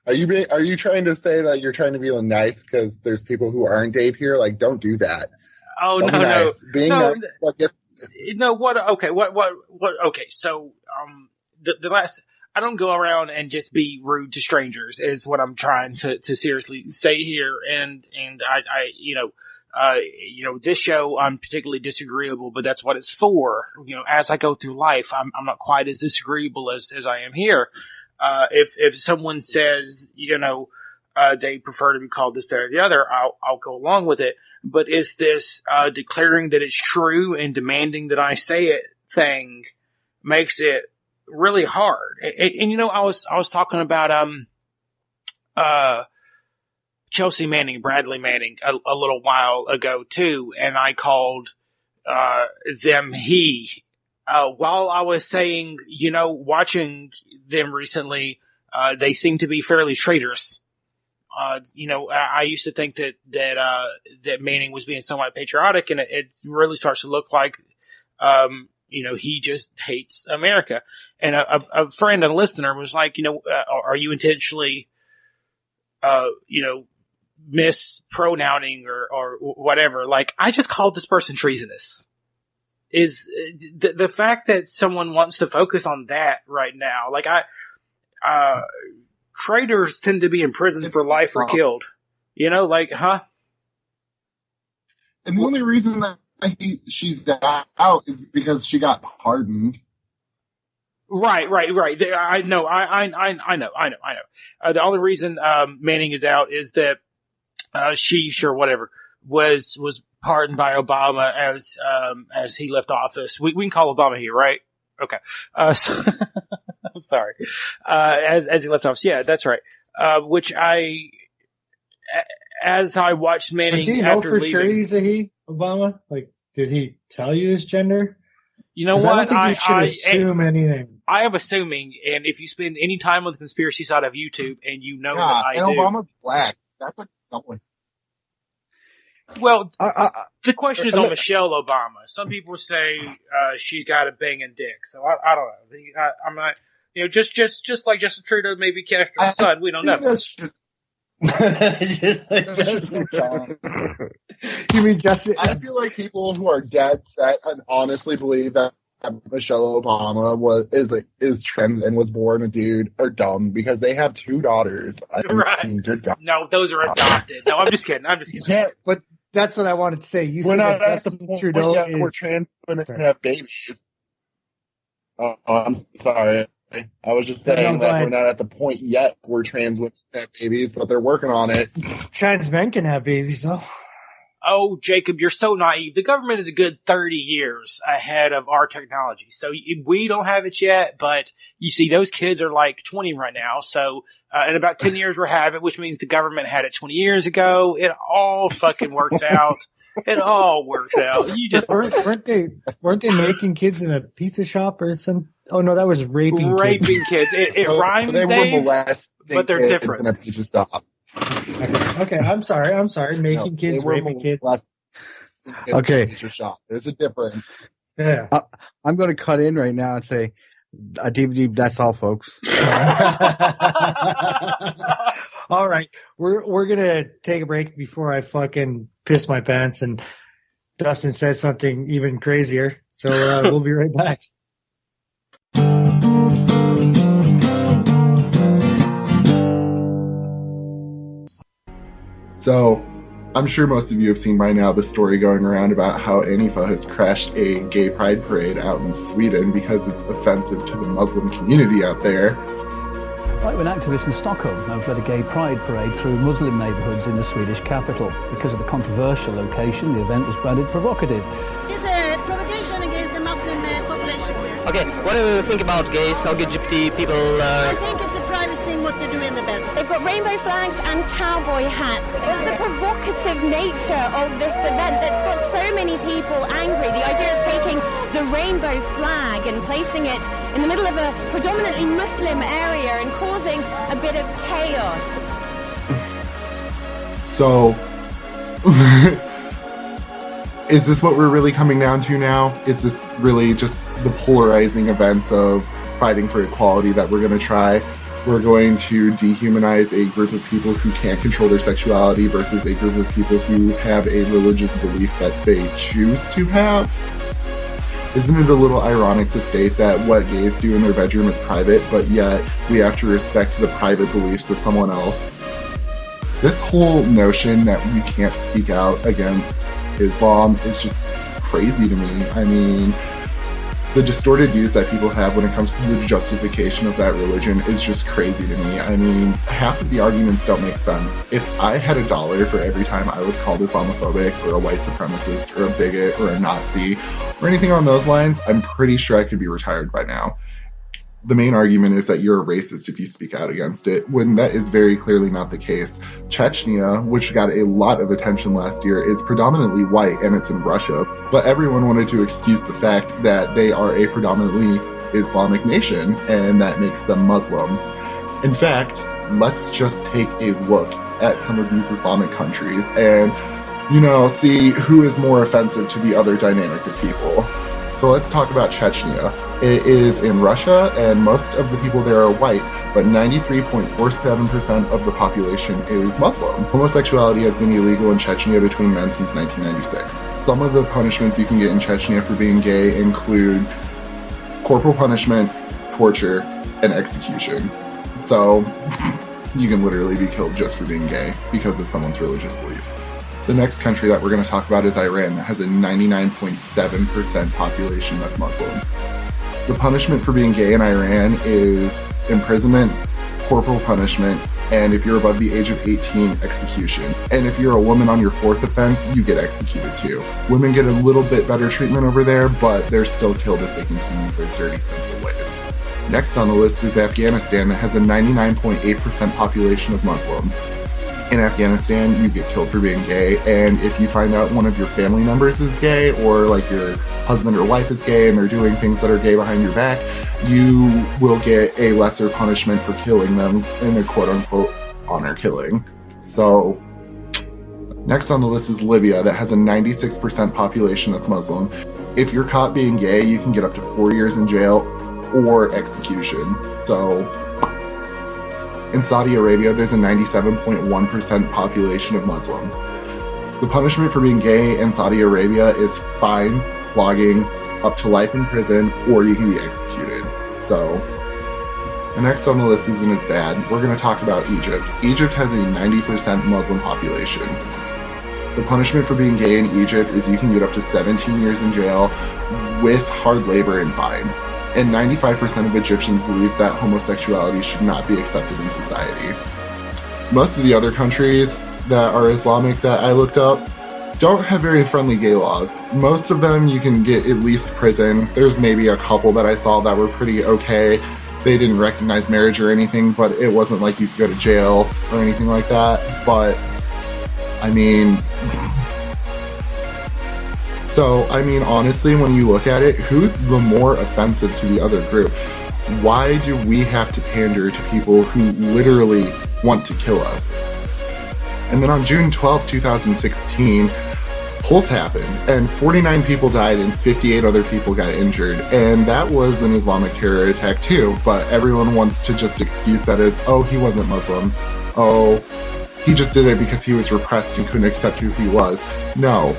Are you trying to say that you're trying to be nice because there's people who aren't Dave here? Like, don't do that. Oh, don't no. Nice. Being nice, like, it's no, what, okay, okay, so, the last, I don't go around and just be rude to strangers is what I'm trying to seriously say here, and I, you know, this show, I'm particularly disagreeable, but that's what it's for. You know, as I go through life, I'm not quite as disagreeable as I am here. If someone says, you know, they prefer to be called this, that, or the other, I'll go along with it. But it's this, declaring that it's true and demanding that I say it thing makes it really hard. And you know, I was talking about, Chelsea Manning, Bradley Manning, a little while ago too, and I called them he. While I was saying, you know, watching them recently, they seem to be fairly traitorous. You know, I used to think that Manning was being somewhat patriotic, and it really starts to look like, you know, he just hates America. And a friend and a listener was like, you know, are you intentionally, you know, mispronouncing or whatever? Like, I just called this person treasonous. Is the fact that someone wants to focus on that right now? Like, traitors tend to be in prison for life or killed. You know, like, huh? And the only reason that she's out is because she got pardoned. Right. I know. The only reason Manning is out is that was pardoned by Obama as he left office. We can call Obama here, right? Okay. So I'm sorry. As he left office. Yeah, that's right. Which as I watched Manning, do you know for sure he's a he, Obama? Like, did he tell you his gender? You know what? I don't think you should assume anything. I am assuming, and if you spend any time on the conspiracy side of YouTube, and you know that I and do. Obama's black. That's like something. Well, the question is on Michelle Obama. Some people say she's got a banging dick, so I don't know. I'm not, you know, just like Justin Trudeau, maybe Castro's son. We don't know. You mean Justin? I feel like people who are dead set and honestly believe that Michelle Obama is trans and was born a dude are dumb because they have 2 daughters. Right. Good God. No, those are adopted. No, I'm just kidding. Yeah, but that's what I wanted to say. You We're said not that at the Justin point Trudeau yet is... where trans women can have babies. Oh, I'm sorry. I was just saying that we're not at the point yet where trans women can have babies, but they're working on it. Trans men can have babies, though. Oh, Jacob, you're so naive. The government is a good 30 years ahead of our technology. So we don't have it yet, but you see, those kids are like 20 right now. So in about 10 years, we'll have it, which means the government had it 20 years ago. It all fucking works out. It all works out. You just weren't they making kids in a pizza shop or some? Oh no, that was raping kids. It rhymes, they were Dave, molesting but they're kids different. in a pizza shop. Okay, I'm sorry. Making kids, raping kids. Okay. In a pizza shop. There's a difference. Yeah. I'm going to cut in right now and say, that's all, folks. All right, we're gonna take a break before I fucking piss my pants and Dustin says something even crazier. So we'll be right back. So, I'm sure most of you have seen by now the story going around about how Antifa has crashed a gay pride parade out in Sweden because it's offensive to the Muslim community out there. Right-wing activists in Stockholm have led a gay pride parade through Muslim neighbourhoods in the Swedish capital. Because of the controversial location, the event was branded provocative. It's a provocation against the Muslim population here. Okay, what do you think about gays, LGBT people? I think it's a private thing what they do in the bed. They've got rainbow flags and cowboy hats. It's the provocative nature of this event that's got so many people angry. The idea of taking the rainbow flag and placing it in the middle of a predominantly Muslim area and causing a bit of chaos. So, is this what we're really coming down to now? Is this really just the polarizing events of fighting for equality that we're going to try? We're going to dehumanize a group of people who can't control their sexuality versus a group of people who have a religious belief that they choose to have. Isn't it a little ironic to state that what gays do in their bedroom is private, but yet we have to respect the private beliefs of someone else? This whole notion that you can't speak out against Islam is just crazy to me. I mean, the distorted views that people have when it comes to the justification of that religion is just crazy to me. I mean, half of the arguments don't make sense. If I had $1 for every time I was called Islamophobic or a white supremacist or a bigot or a Nazi or anything on those lines, I'm pretty sure I could be retired by now. The main argument is that you're a racist if you speak out against it, when that is very clearly not the case. Chechnya, which got a lot of attention last year, is predominantly white and it's in Russia, but everyone wanted to excuse the fact that they are a predominantly Islamic nation and that makes them Muslims. In fact, let's just take a look at some of these Islamic countries and, see who is more offensive to the other dynamic of people. So let's talk about Chechnya. It is in Russia, and most of the people there are white, but 93.47% of the population is Muslim. Homosexuality has been illegal in Chechnya between men since 1996. Some of the punishments you can get in Chechnya for being gay include corporal punishment, torture, and execution. So you can literally be killed just for being gay because of someone's religious beliefs. The next country that we're going to talk about is Iran, that has a 99.7% population that's Muslim. The punishment for being gay in Iran is imprisonment, corporal punishment, and if you're above the age of 18, execution. And if you're a woman on your 4th offense, you get executed too. Women get a little bit better treatment over there, but they're still killed if they continue their dirty, sinful ways. Next on the list is Afghanistan, that has a 99.8% population of Muslims. In Afghanistan, you get killed for being gay, and if you find out one of your family members is gay, or like your husband or wife is gay and they're doing things that are gay behind your back, you will get a lesser punishment for killing them in a quote-unquote honor killing. So, next on the list is Libya, that has a 96% population that's Muslim. If you're caught being gay, you can get up to 4 years in jail or execution. So, in Saudi Arabia, there's a 97.1% population of Muslims. The punishment for being gay in Saudi Arabia is fines, flogging, up to life in prison, or you can be executed. So, the next on the list isn't as bad. We're going to talk about Egypt. Egypt has a 90% Muslim population. The punishment for being gay in Egypt is you can get up to 17 years in jail with hard labor and fines. And 95% of Egyptians believe that homosexuality should not be accepted in society. Most of the other countries that are Islamic that I looked up don't have very friendly gay laws. Most of them you can get at least prison. There's maybe a couple that I saw that were pretty okay. They didn't recognize marriage or anything, but it wasn't like you could go to jail or anything like that. But I mean, honestly, when you look at it, who's the more offensive to the other group? Why do we have to pander to people who literally want to kill us? And then on June 12, 2016, Pulse happened, and 49 people died and 58 other people got injured. And that was an Islamic terror attack too, but everyone wants to just excuse that as, oh, he wasn't Muslim. Oh, he just did it because he was repressed and couldn't accept who he was. No.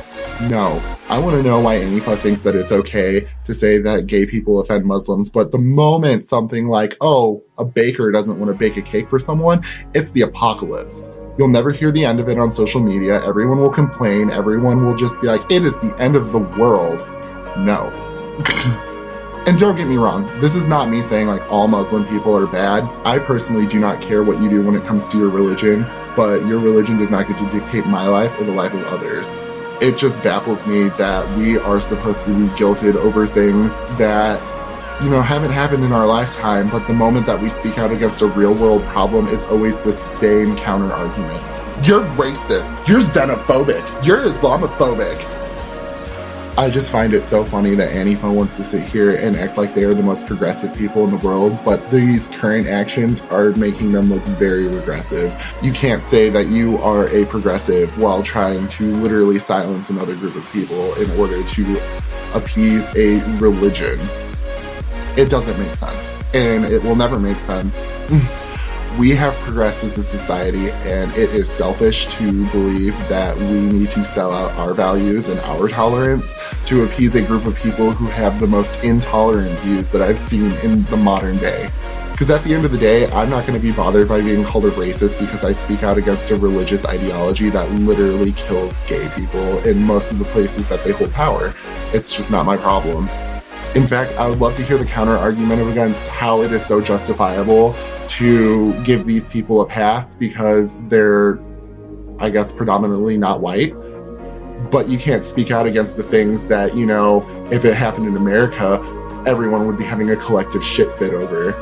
I want to know why Antifa thinks that it's okay to say that gay people offend Muslims, but the moment something like, oh, a baker doesn't want to bake a cake for someone, it's the apocalypse. You'll never hear the end of it on social media. Everyone will complain. Everyone will just be like, it is the end of the world. No. And don't get me wrong, this is not me saying like all Muslim people are bad. I personally do not care what you do when it comes to your religion, but your religion does not get to dictate my life or the life of others. It just baffles me that we are supposed to be guilted over things that, you know, haven't happened in our lifetime, but the moment that we speak out against a real world problem, it's always the same counter argument. You're racist. You're xenophobic. You're Islamophobic. I just find it so funny that Antifa wants to sit here and act like they are the most progressive people in the world, but these current actions are making them look very regressive. You can't say that you are a progressive while trying to literally silence another group of people in order to appease a religion. It doesn't make sense, and it will never make sense. We have progressed as a society, and it is selfish to believe that we need to sell out our values and our tolerance to appease a group of people who have the most intolerant views that I've seen in the modern day. Because at the end of the day, I'm not going to be bothered by being called a racist because I speak out against a religious ideology that literally kills gay people in most of the places that they hold power. It's just not my problem. In fact, I would love to hear the counter argument against how it is so justifiable to give these people a pass because they're, I guess, predominantly not white. But you can't speak out against the things that, you know, if it happened in America, everyone would be having a collective shit fit over.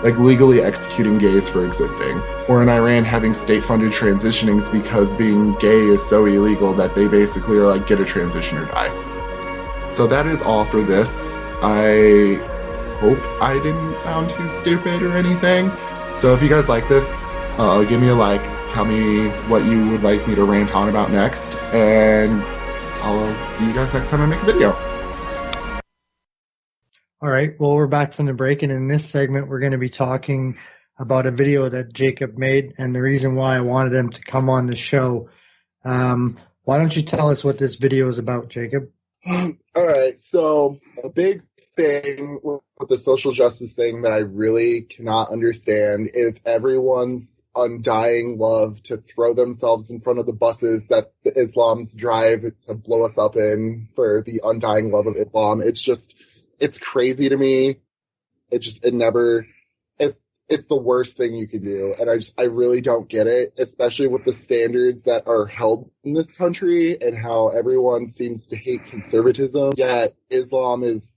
Like legally executing gays for existing. Or in Iran having state-funded transitionings because being gay is so illegal that they basically are like, get a transition or die. So that is all for this. I hope I didn't sound too stupid or anything. So if you guys like this, give me a like. Tell me what you would like me to rant on about next. And I'll see you guys next time I make a video. All right. Well, we're back from the break. And in this segment, we're going to be talking about a video that Jacob made and the reason why I wanted him to come on the show. Why don't you tell us what this video is about, Jacob? All right. So a big thing with the social justice thing that I really cannot understand is everyone's undying love to throw themselves in front of the buses that the Islams drive to blow us up in for the undying love of Islam. It's crazy to me. It's the worst thing you can do. And I really don't get it, especially with the standards that are held in this country and how everyone seems to hate conservatism. Yet Islam is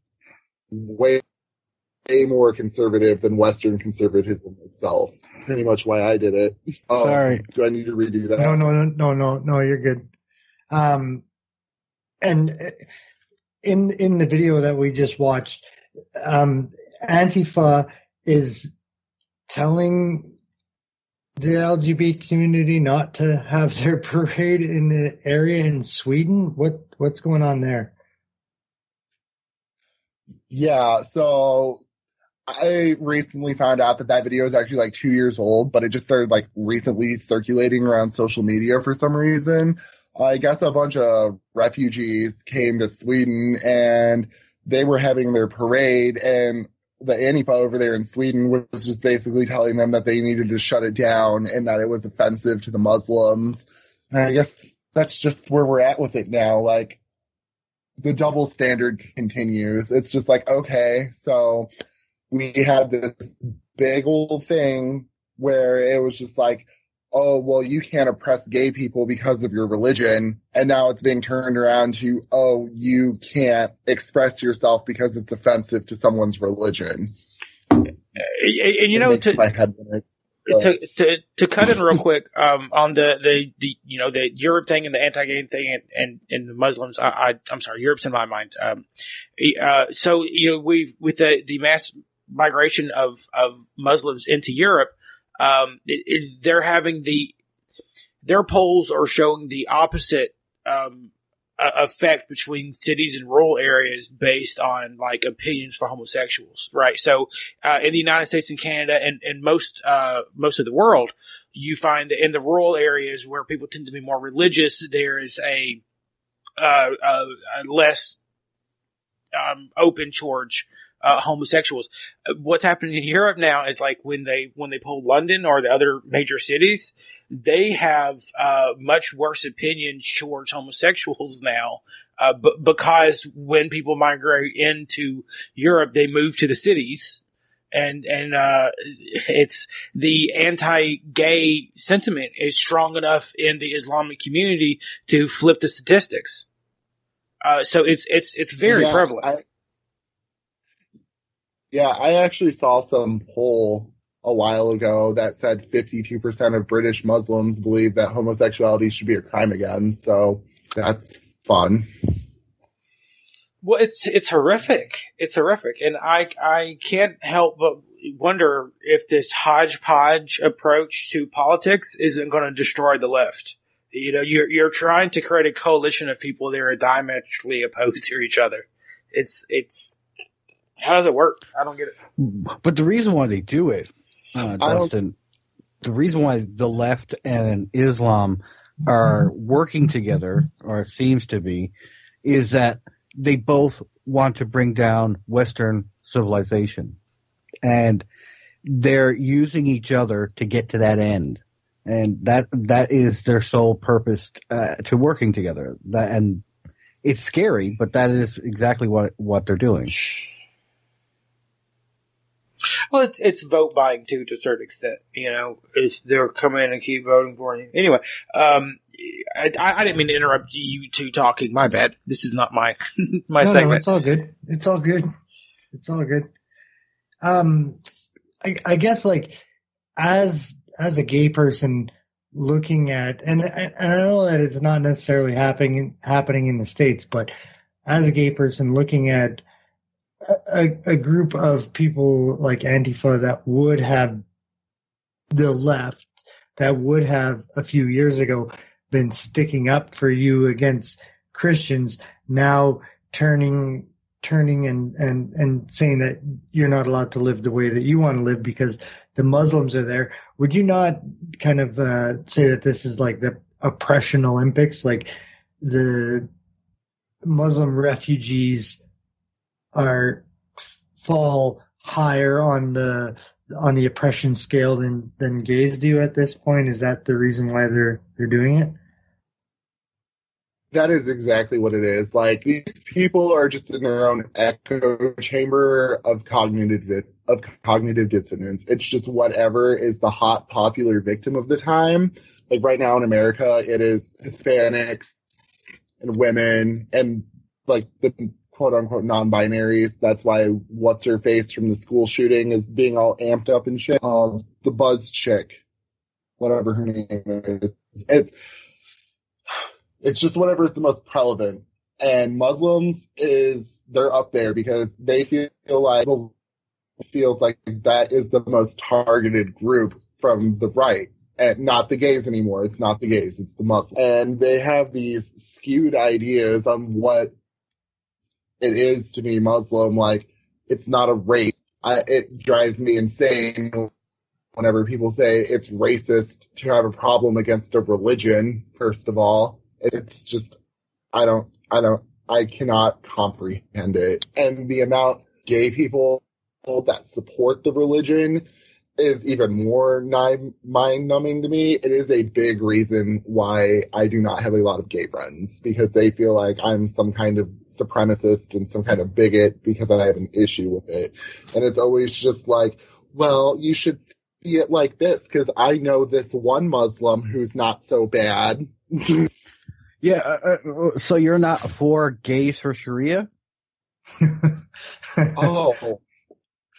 way more conservative than Western conservatism itself. That's pretty much why I did it. Sorry. Do I need to redo that? No, you're good. And in the video that we just watched, Antifa is telling the LGBT community not to have their parade in the area in Sweden. What's going on there? Yeah, so I recently found out that video is actually like 2 years old, but it just started like recently circulating around social media for some reason. I guess a bunch of refugees came to Sweden and they were having their parade, and the Antifa over there in Sweden was just basically telling them that they needed to shut it down and that it was offensive to the Muslims. And I guess that's just where we're at with it now. Like, the double standard continues. It's just like, okay, so we had this big old thing where it was just like, oh, well, you can't oppress gay people because of your religion. And now it's being turned around to, oh, you can't express yourself because it's offensive to someone's religion. And you know, to cut in real quick, on the Europe thing and the anti-gay thing and the Muslims, I'm sorry, Europe's in my mind. So, you know, with the mass migration of Muslims into Europe, they're having their polls are showing the opposite effect between cities and rural areas based on like opinions for homosexuals, right? So in the United States and Canada and most of the world, you find that in the rural areas where people tend to be more religious, there is a less open towards homosexuals. What's happening in Europe now is like when they poll London or the other major cities, they have much worse opinions towards homosexuals now, because when people migrate into Europe, they move to the cities, and it's the anti-gay sentiment is strong enough in the Islamic community to flip the statistics. So it's very prevalent. I actually saw some poll a while ago that said 52% of British Muslims believe that homosexuality should be a crime again. So that's fun. Well, it's horrific. It's horrific. And I can't help but wonder if this hodgepodge approach to politics isn't going to destroy the left. You know, you're trying to create a coalition of people that are diametrically opposed to each other. It's how does it work? I don't get it. But the reason why they do it, Dustin, the reason why the left and Islam are working together, or it seems to be, is that they both want to bring down Western civilization. And they're using each other to get to that end. And that is their sole purpose to working together. And it's scary, but that is exactly what they're doing. Well, it's vote buying too, to a certain extent. You know, they'll come in and keep voting for you. Anyway, I didn't mean to interrupt you two talking. My bad. This is not my segment. No, it's all good. It's all good. It's all good. I guess like as a gay person looking at, and I know that it's not necessarily happening in the States, but as a gay person looking at a group of people like Antifa that would have the left, that would have a few years ago been sticking up for you against Christians, now turning and saying that you're not allowed to live the way that you want to live because the Muslims are there. Would you not kind of say that this is like the oppression Olympics, like the Muslim refugees fall higher on the oppression scale than gays do at this point? Is that the reason why they're doing it? That is exactly what it is. Like, these people are just in their own echo chamber of cognitive dissonance. It's just whatever is the hot popular victim of the time. Like right now in America, it is Hispanics and women and like the quote unquote non-binaries. That's why what's her face from the school shooting is being all amped up and shit. The Buzz chick, whatever her name is. It's just whatever is the most prevalent. And Muslims they're up there because they feel like that is the most targeted group from the right. And not the gays anymore. It's not the gays, it's the Muslims. And they have these skewed ideas on what it is to be Muslim. Like, it's not a race. It drives me insane whenever people say it's racist to have a problem against a religion, first of all. It's just, I don't I cannot comprehend it. And the amount of gay people that support the religion is even more mind-numbing to me. It is a big reason why I do not have a lot of gay friends, because they feel like I'm some kind of supremacist and some kind of bigot because I have an issue with it. And it's always just like, well, you should see it like this, because I know this one Muslim who's not so bad. Yeah, so you're not for gays for Sharia? Oh,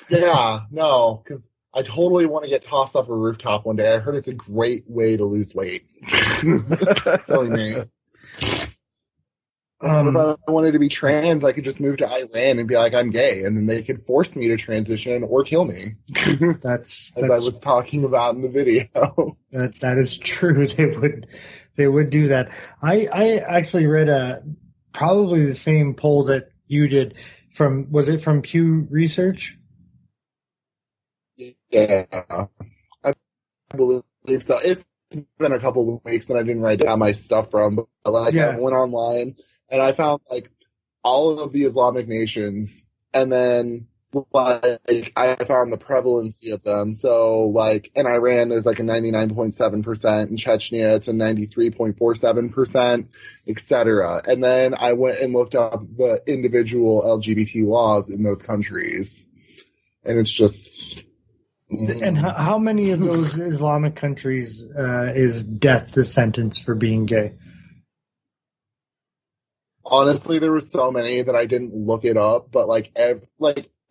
yeah, no, because I totally want to get tossed off a rooftop one day. I heard it's a great way to lose weight. Silly me. If I wanted to be trans, I could just move to Iran and be like, I'm gay, and then they could force me to transition or kill me. That's as I was talking about in the video. That is true. They would do that. I actually read probably the same poll that you did was it from Pew Research? Yeah, I believe so. It's been a couple of weeks and I didn't write down my stuff from, but I went online and I found like all of the Islamic nations, and then like I found the prevalency of them. So like in Iran, there's like a 99.7%. In Chechnya, it's a 93.47%, etc. And then I went and looked up the individual LGBT laws in those countries, and it's just. And how many of those Islamic countries is death the sentence for being gay? Honestly, there were so many that I didn't look it up, but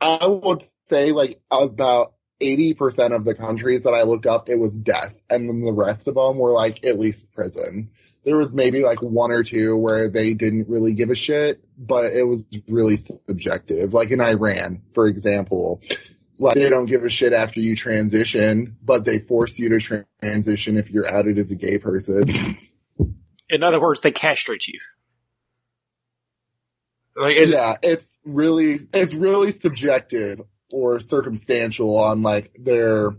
I would say like about 80% of the countries that I looked up, it was death, and then the rest of them were like at least prison. There was maybe like one or two where they didn't really give a shit, but it was really subjective. Like in Iran, for example. Like, they don't give a shit after you transition, but they force you to transition if you're outed as a gay person. In other words, they castrate you. Like, it's really subjective or circumstantial on like their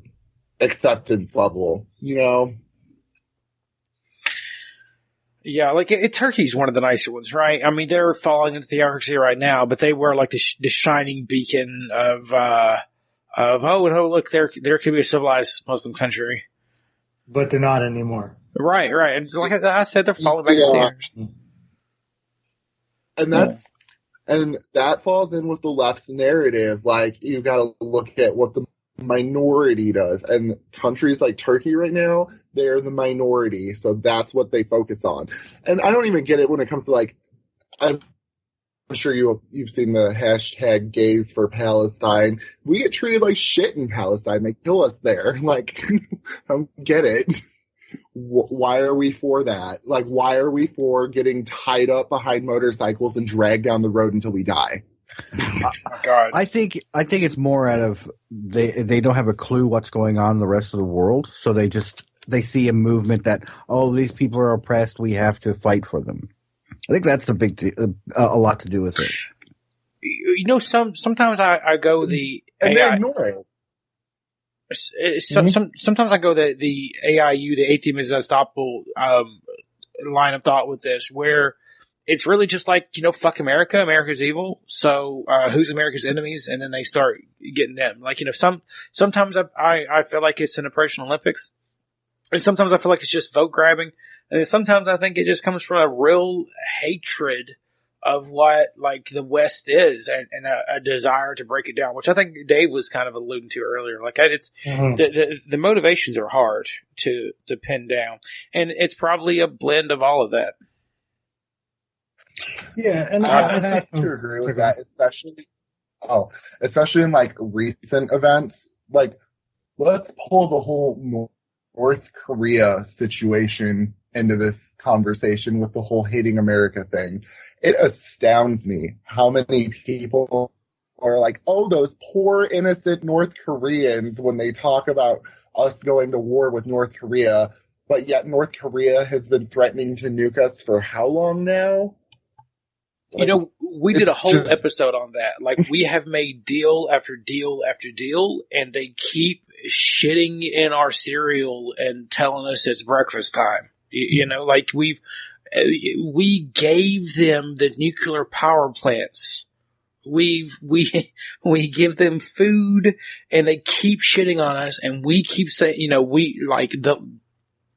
acceptance level, you know? Yeah, like Turkey's one of the nicer ones, right? I mean, they're falling into theocracy right now, but they were like the shining beacon of look, there could be a civilized Muslim country, but they're not anymore. Right. And like I said, they're falling back into theocracy. And that falls in with the left's narrative. Like, you got to look at what the minority does, and countries like Turkey right now, they're the minority, so that's what they focus on. And I don't even get it when it comes to like, I'm sure you've seen the hashtag gays for Palestine. We get treated like shit in Palestine. They kill us there. Like, I don't get it. Why are we for that? Like, why are we for getting tied up behind motorcycles and dragged down the road until we die? Oh, God. I think it's more out of they don't have a clue what's going on in the rest of the world, so they see a movement that, oh, these people are oppressed, we have to fight for them. I think that's a lot to do with it. You know, sometimes I go the and AI, they ignore it. Sometimes I go the AIU, the Atheism is Unstoppable line of thought with this, where it's really just like, you know, fuck America. America's evil. So who's America's enemies? And then they start getting them. Like, you know, sometimes I feel like it's an oppression Olympics, and sometimes I feel like it's just vote grabbing. And then sometimes I think it just comes from a real hatred of what, like, the West is, and a desire to break it down, which I think Dave was kind of alluding to earlier. Like, it's the motivations are hard to pin down, and it's probably a blend of all of that. Yeah, and I have to agree with that, especially in like recent events. Like, let's pull the whole North Korea situation into this conversation with the whole hating America thing. It astounds me how many people are like, oh, those poor innocent North Koreans, when they talk about us going to war with North Korea, but yet North Korea has been threatening to nuke us for how long now? Like, you know, we did a whole episode on that. Like, we have made deal after deal after deal, and they keep shitting in our cereal and telling us it's breakfast time. You know, like we gave them the nuclear power plants. We give them food, and they keep shitting on us, and we keep saying,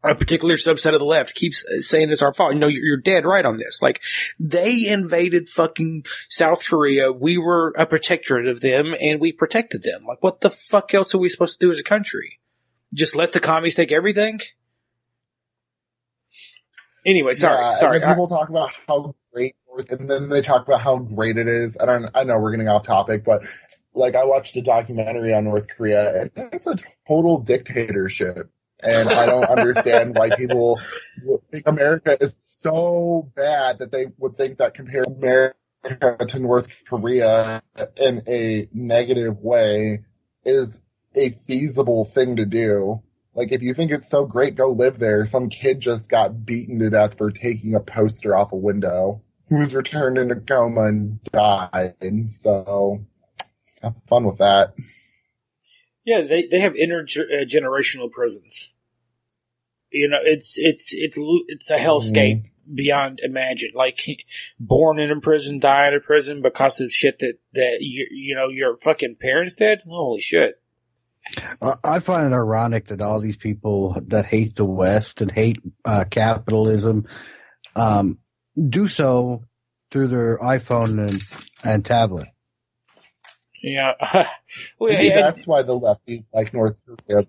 a particular subset of the left keeps saying it's our fault. You're dead right on this. Like, they invaded fucking South Korea. We were a protectorate of them, and we protected them. Like, what the fuck else are we supposed to do as a country? Just let the commies take everything? Anyway, sorry. People talk about how great, and then they talk about how great it is. And I know we're getting off topic, but like, I watched a documentary on North Korea, and it's a total dictatorship. And I don't understand why people think America is so bad that they would think that comparing America to North Korea in a negative way is a feasible thing to do. Like, if you think it's so great, go live there. Some kid just got beaten to death for taking a poster off a window, who was returned in a coma and died. So, have fun with that. Yeah, they have intergenerational prisons. It's a hellscape beyond imagine. Like, born in a prison, die in a prison because of shit that your fucking parents did. Holy shit! I find it ironic that all these people that hate the West and hate capitalism do so through their iPhone and tablet. Yeah. Maybe that's why the lefties like North Korea,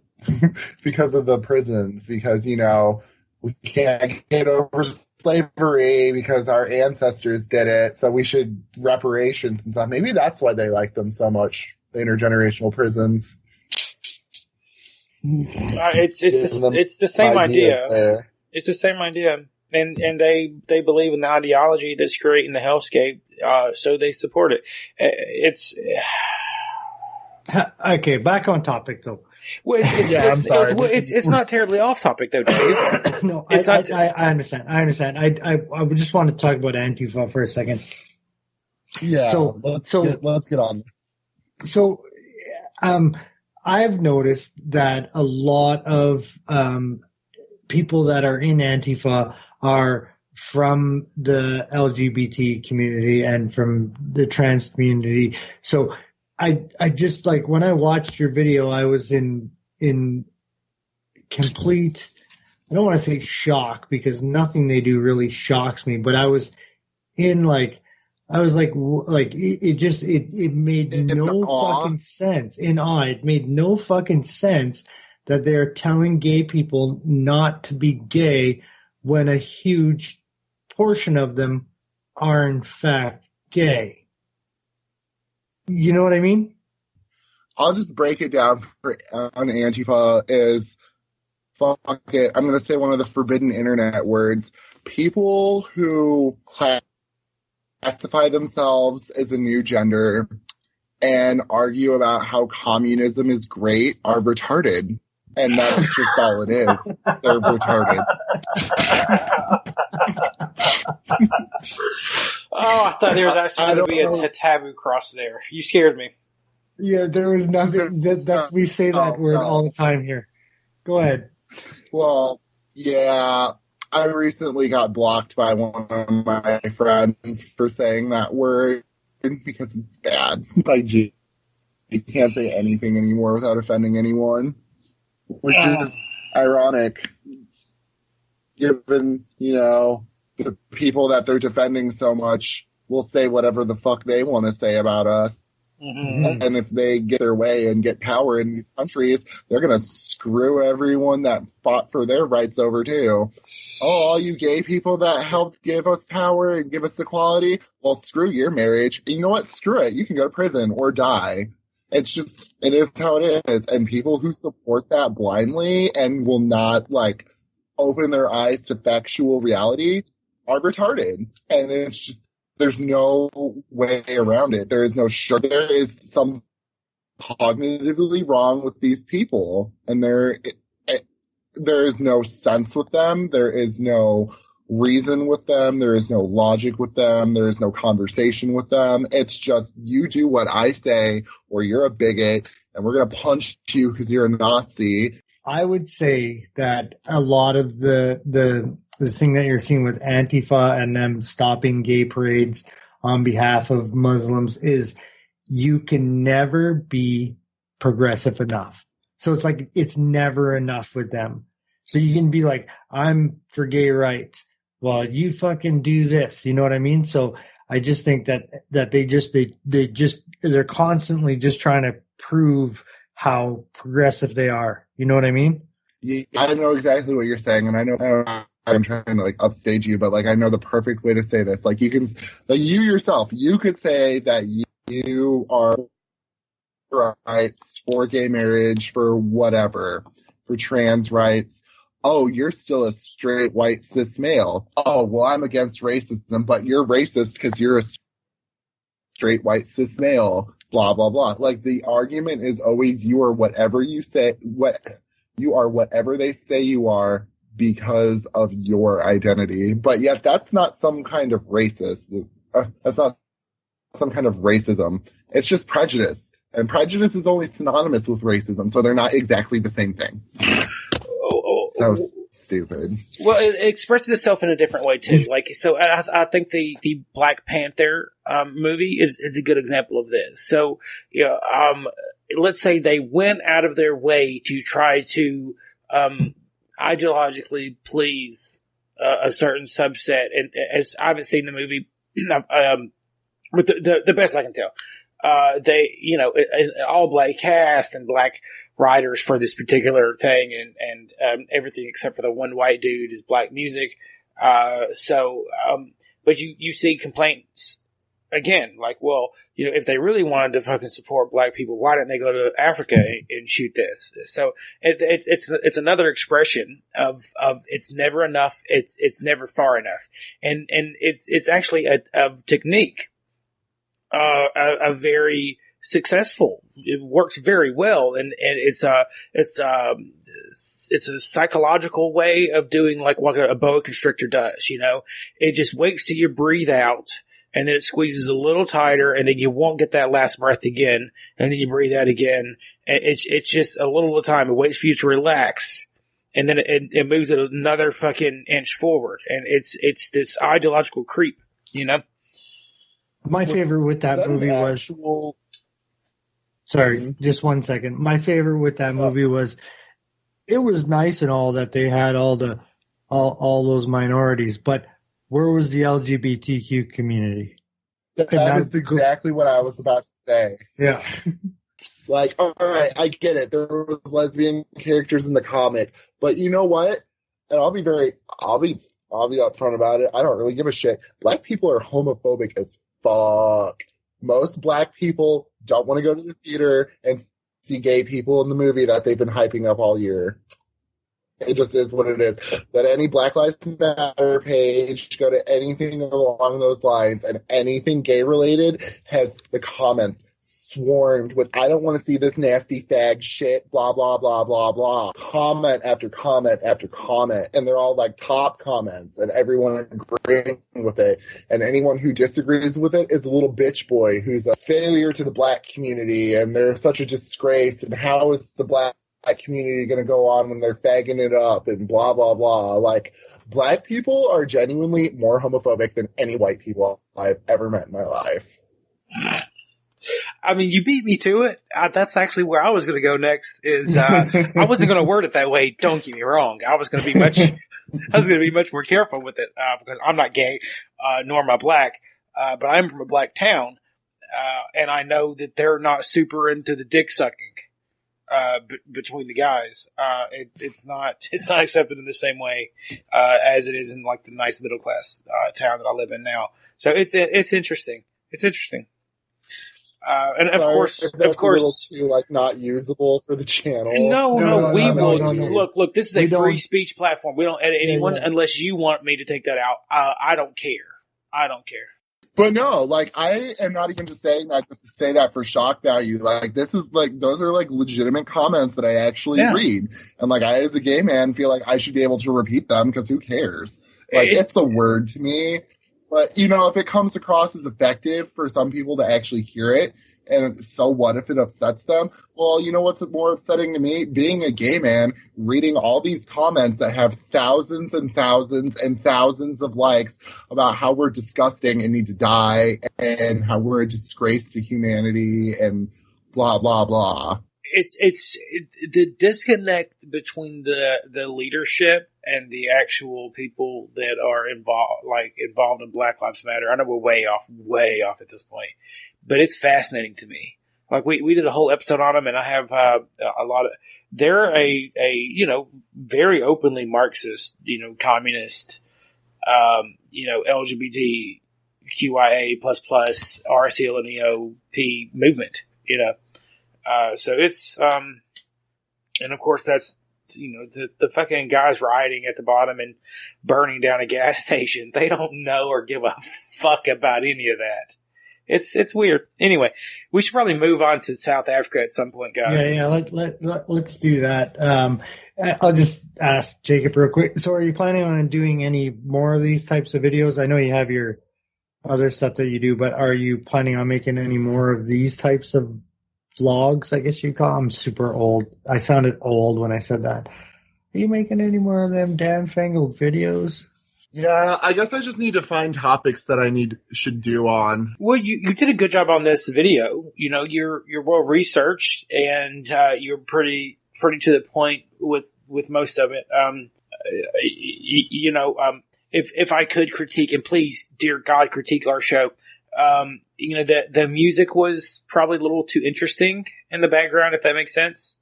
because of the prisons, because, we can't get over slavery because our ancestors did it, so we should reparations and stuff. Maybe that's why they like them so much, the intergenerational prisons. It's the same idea. There. It's the same idea. And they believe in the ideology that's creating the hellscape, so they support it. Okay, back on topic though. Well, it's not terribly off topic though, Dave. No, I understand. I just want to talk about Antifa for a second. Yeah. Let's get on. So, I've noticed that a lot of people that are in Antifa are from the LGBT community and from the trans community. So I just, like, when I watched your video, I was in complete, I don't want to say shock, because nothing they do really shocks me, but I was in it made no fucking sense. In awe. It made no fucking sense that they're telling gay people not to be gay when a huge portion of them are in fact gay. You know what I mean? I'll just break it down on Antifa is, fuck it, I'm going to say one of the forbidden internet words. People who classify themselves as a new gender and argue about how communism is great are retarded. And that's just all it is. They're retarded. Oh, I thought there was actually going to be a taboo cross there. You scared me. Yeah, there was nothing. That we say that word all the time here. Go ahead. Well, yeah, I recently got blocked by one of my friends for saying that word because it's bad. Like, you can't say anything anymore without offending anyone, which is ironic, given, the people that they're defending so much will say whatever the fuck they want to say about us. Mm-hmm. And if they get their way and get power in these countries, they're going to screw everyone that fought for their rights over too. Oh, all you gay people that helped give us power and give us equality, well, screw your marriage. You know what? Screw it. You can go to prison or die. It is how it is. And people who support that blindly and will not, open their eyes to factual reality are retarded. And it's just, there's no way around it. There is no there is some cognitively wrong with these people. And there is no sense with them. There is no reason with them. There is no logic with them. There is no conversation with them. It's just, you do what I say or you're a bigot and we're going to punch you because you're a Nazi. I would say that a lot of the the thing that you're seeing with Antifa and them stopping gay parades on behalf of Muslims is you can never be progressive enough. So it's like it's never enough with them. So you can be like, I'm for gay rights. Well, you fucking do this. You know what I mean? So I just think that they're constantly just trying to prove how progressive they are. You know what I mean? Yeah, I know exactly what you're saying, and I know I'm trying to like upstage you, but like I know the perfect way to say this. Like you can, like you yourself, you could say that you are for rights, for gay marriage, for whatever, for trans rights. Oh, you're still a straight white cis male. Oh, well, I'm against racism, but you're racist because you're a straight white cis male. Blah blah blah. Like the argument is always you are whatever you say. You are whatever they say you are because of your identity. But yet that's not some kind of racist. That's not some kind of racism. It's just prejudice. And prejudice is only synonymous with racism, so they're not exactly the same thing. So stupid. Well, it expresses itself in a different way too. Like, so I think the Black Panther movie is a good example of this. So, let's say they went out of their way to try to ideologically please a certain subset. And as I haven't seen the movie, but the best I can tell, they, an all black cast and black writers for this particular thing, and everything except for the one white dude is black music. But you see complaints again, like, well, if they really wanted to fucking support black people, why didn't they go to Africa and shoot this? So it's another expression of it's never enough. It's never far enough. And it's actually a technique, a very successful. It works very well, and it's a psychological way of doing like what a boa constrictor does. It just waits till you breathe out, and then it squeezes a little tighter, and then you won't get that last breath again, and then you breathe out again. And it's just a little at a time. It waits for you to relax, and then it moves it another fucking inch forward, and it's this ideological creep. My favorite with that movie was. Sorry, just 1 second. My favorite with that movie was, it was nice and all that they had all those minorities, but where was the LGBTQ community? That is exactly what I was about to say. Yeah. Like, all right, I get it. There was lesbian characters in the comic, but you know what? And I'll be upfront about it. I don't really give a shit. Black people are homophobic as fuck. Most black people don't want to go to the theater and see gay people in the movie that they've been hyping up all year. It just is what it is. But any Black Lives Matter page, go to anything along those lines, and anything gay related has the comments swarmed with, I don't want to see this nasty fag shit, blah, blah, blah, blah, blah. Comment after comment after comment. And they're all like top comments, and everyone agreeing with it. And anyone who disagrees with it is a little bitch boy who's a failure to the black community, and they're such a disgrace, and how is the black community going to go on when they're fagging it up, and blah, blah, blah. Like, black people are genuinely more homophobic than any white people I've ever met in my life. I mean, you beat me to it. That's actually where I was going to go next. I wasn't going to word it that way. Don't get me wrong. I was going to be much more careful with it because I'm not gay, nor am I black, but I'm from a black town, and I know that they're not super into the dick sucking between the guys. It's not accepted in the same way as it is in like the nice middle class town that I live in now. So it's interesting. It's interesting. And of course, a little too, like, not usable for the channel. No, we will. Look, this is a free speech platform. We don't edit anyone unless you want me to take that out. I don't care. But no, like, I am not even just saying that just to say that for shock value. Like, this is like, those are like legitimate comments that I actually read. And like, I as a gay man feel like I should be able to repeat them because who cares? Like, it's a word to me. But, if it comes across as effective for some people to actually hear it, and so what if it upsets them? Well, you know what's more upsetting to me? Being a gay man, reading all these comments that have thousands and thousands and thousands of likes about how we're disgusting and need to die, and how we're a disgrace to humanity, and blah, blah, blah. It's the disconnect between the leadership and the actual people that are involved in Black Lives Matter. I know we're way off at this point, but it's fascinating to me. Like we did a whole episode on them, and I have a lot of. They're a very openly Marxist, communist, LGBTQIA plus RCLNEOP movement, So it's, and of course that's, the fucking guys rioting at the bottom and burning down a gas station. They don't know or give a fuck about any of that. It's weird. Anyway, we should probably move on to South Africa at some point, guys. Yeah. Let's do that. I'll just ask Jacob real quick. So are you planning on doing any more of these types of videos? I know you have your other stuff that you do, but are you planning on making any more of these types of vlogs, I guess you'd call them? I'm super old. I sounded old when I said that. Are you making any more of them Dan-fangled videos? Yeah, I guess I just need to find topics that I should do on. Well, you did a good job on this video. You're well researched, and you're pretty to the point with most of it. If I could critique, and please, dear God, critique our show. The music was probably a little too interesting in the background, if that makes sense.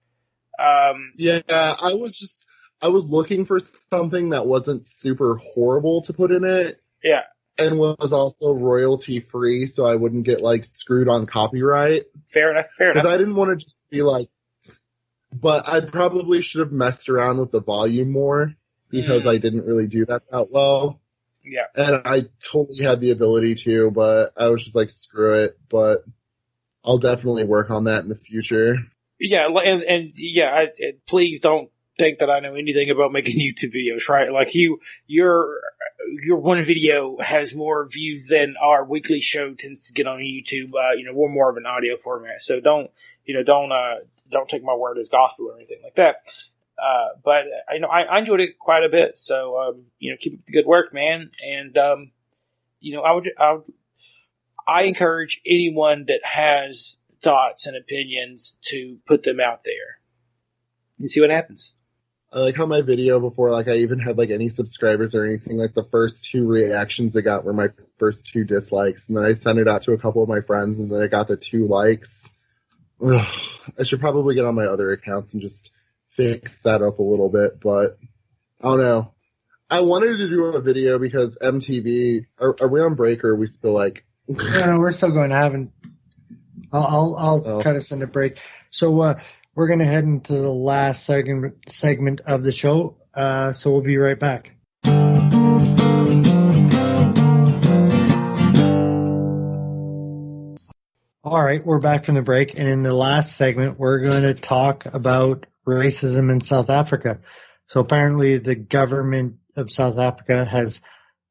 Yeah, I was looking for something that wasn't super horrible to put in it. Yeah. And was also royalty free, so I wouldn't get screwed on copyright. Fair enough. Because I didn't want to just be but I probably should have messed around with the volume more, because I didn't really do that well. Yeah. And I totally had the ability to, but I was just screw it. But I'll definitely work on that in the future. Yeah, and please don't think that I know anything about making YouTube videos, right? Your one video has more views than our weekly show tends to get on YouTube. We're more of an audio format, so don't take my word as gospel or anything like that. But I enjoyed it quite a bit. So keep up the good work, man. And I encourage anyone that has thoughts and opinions to put them out there and see what happens. I like how my video before, I even had any subscribers or anything. The first 2 reactions I got were my first 2 dislikes, and then I sent it out to a couple of my friends, and then I got the 2 likes. Ugh, I should probably get on my other accounts and just fix that up a little bit, but I don't know. I wanted to do a video because MTV, are we on break, or are we still No, we're still going. I'll kind of send a break. So we're going to head into the last segment of the show. So we'll be right back. All right, we're back from the break, and in the last segment, we're going to talk about racism in South Africa. So apparently the government of South Africa has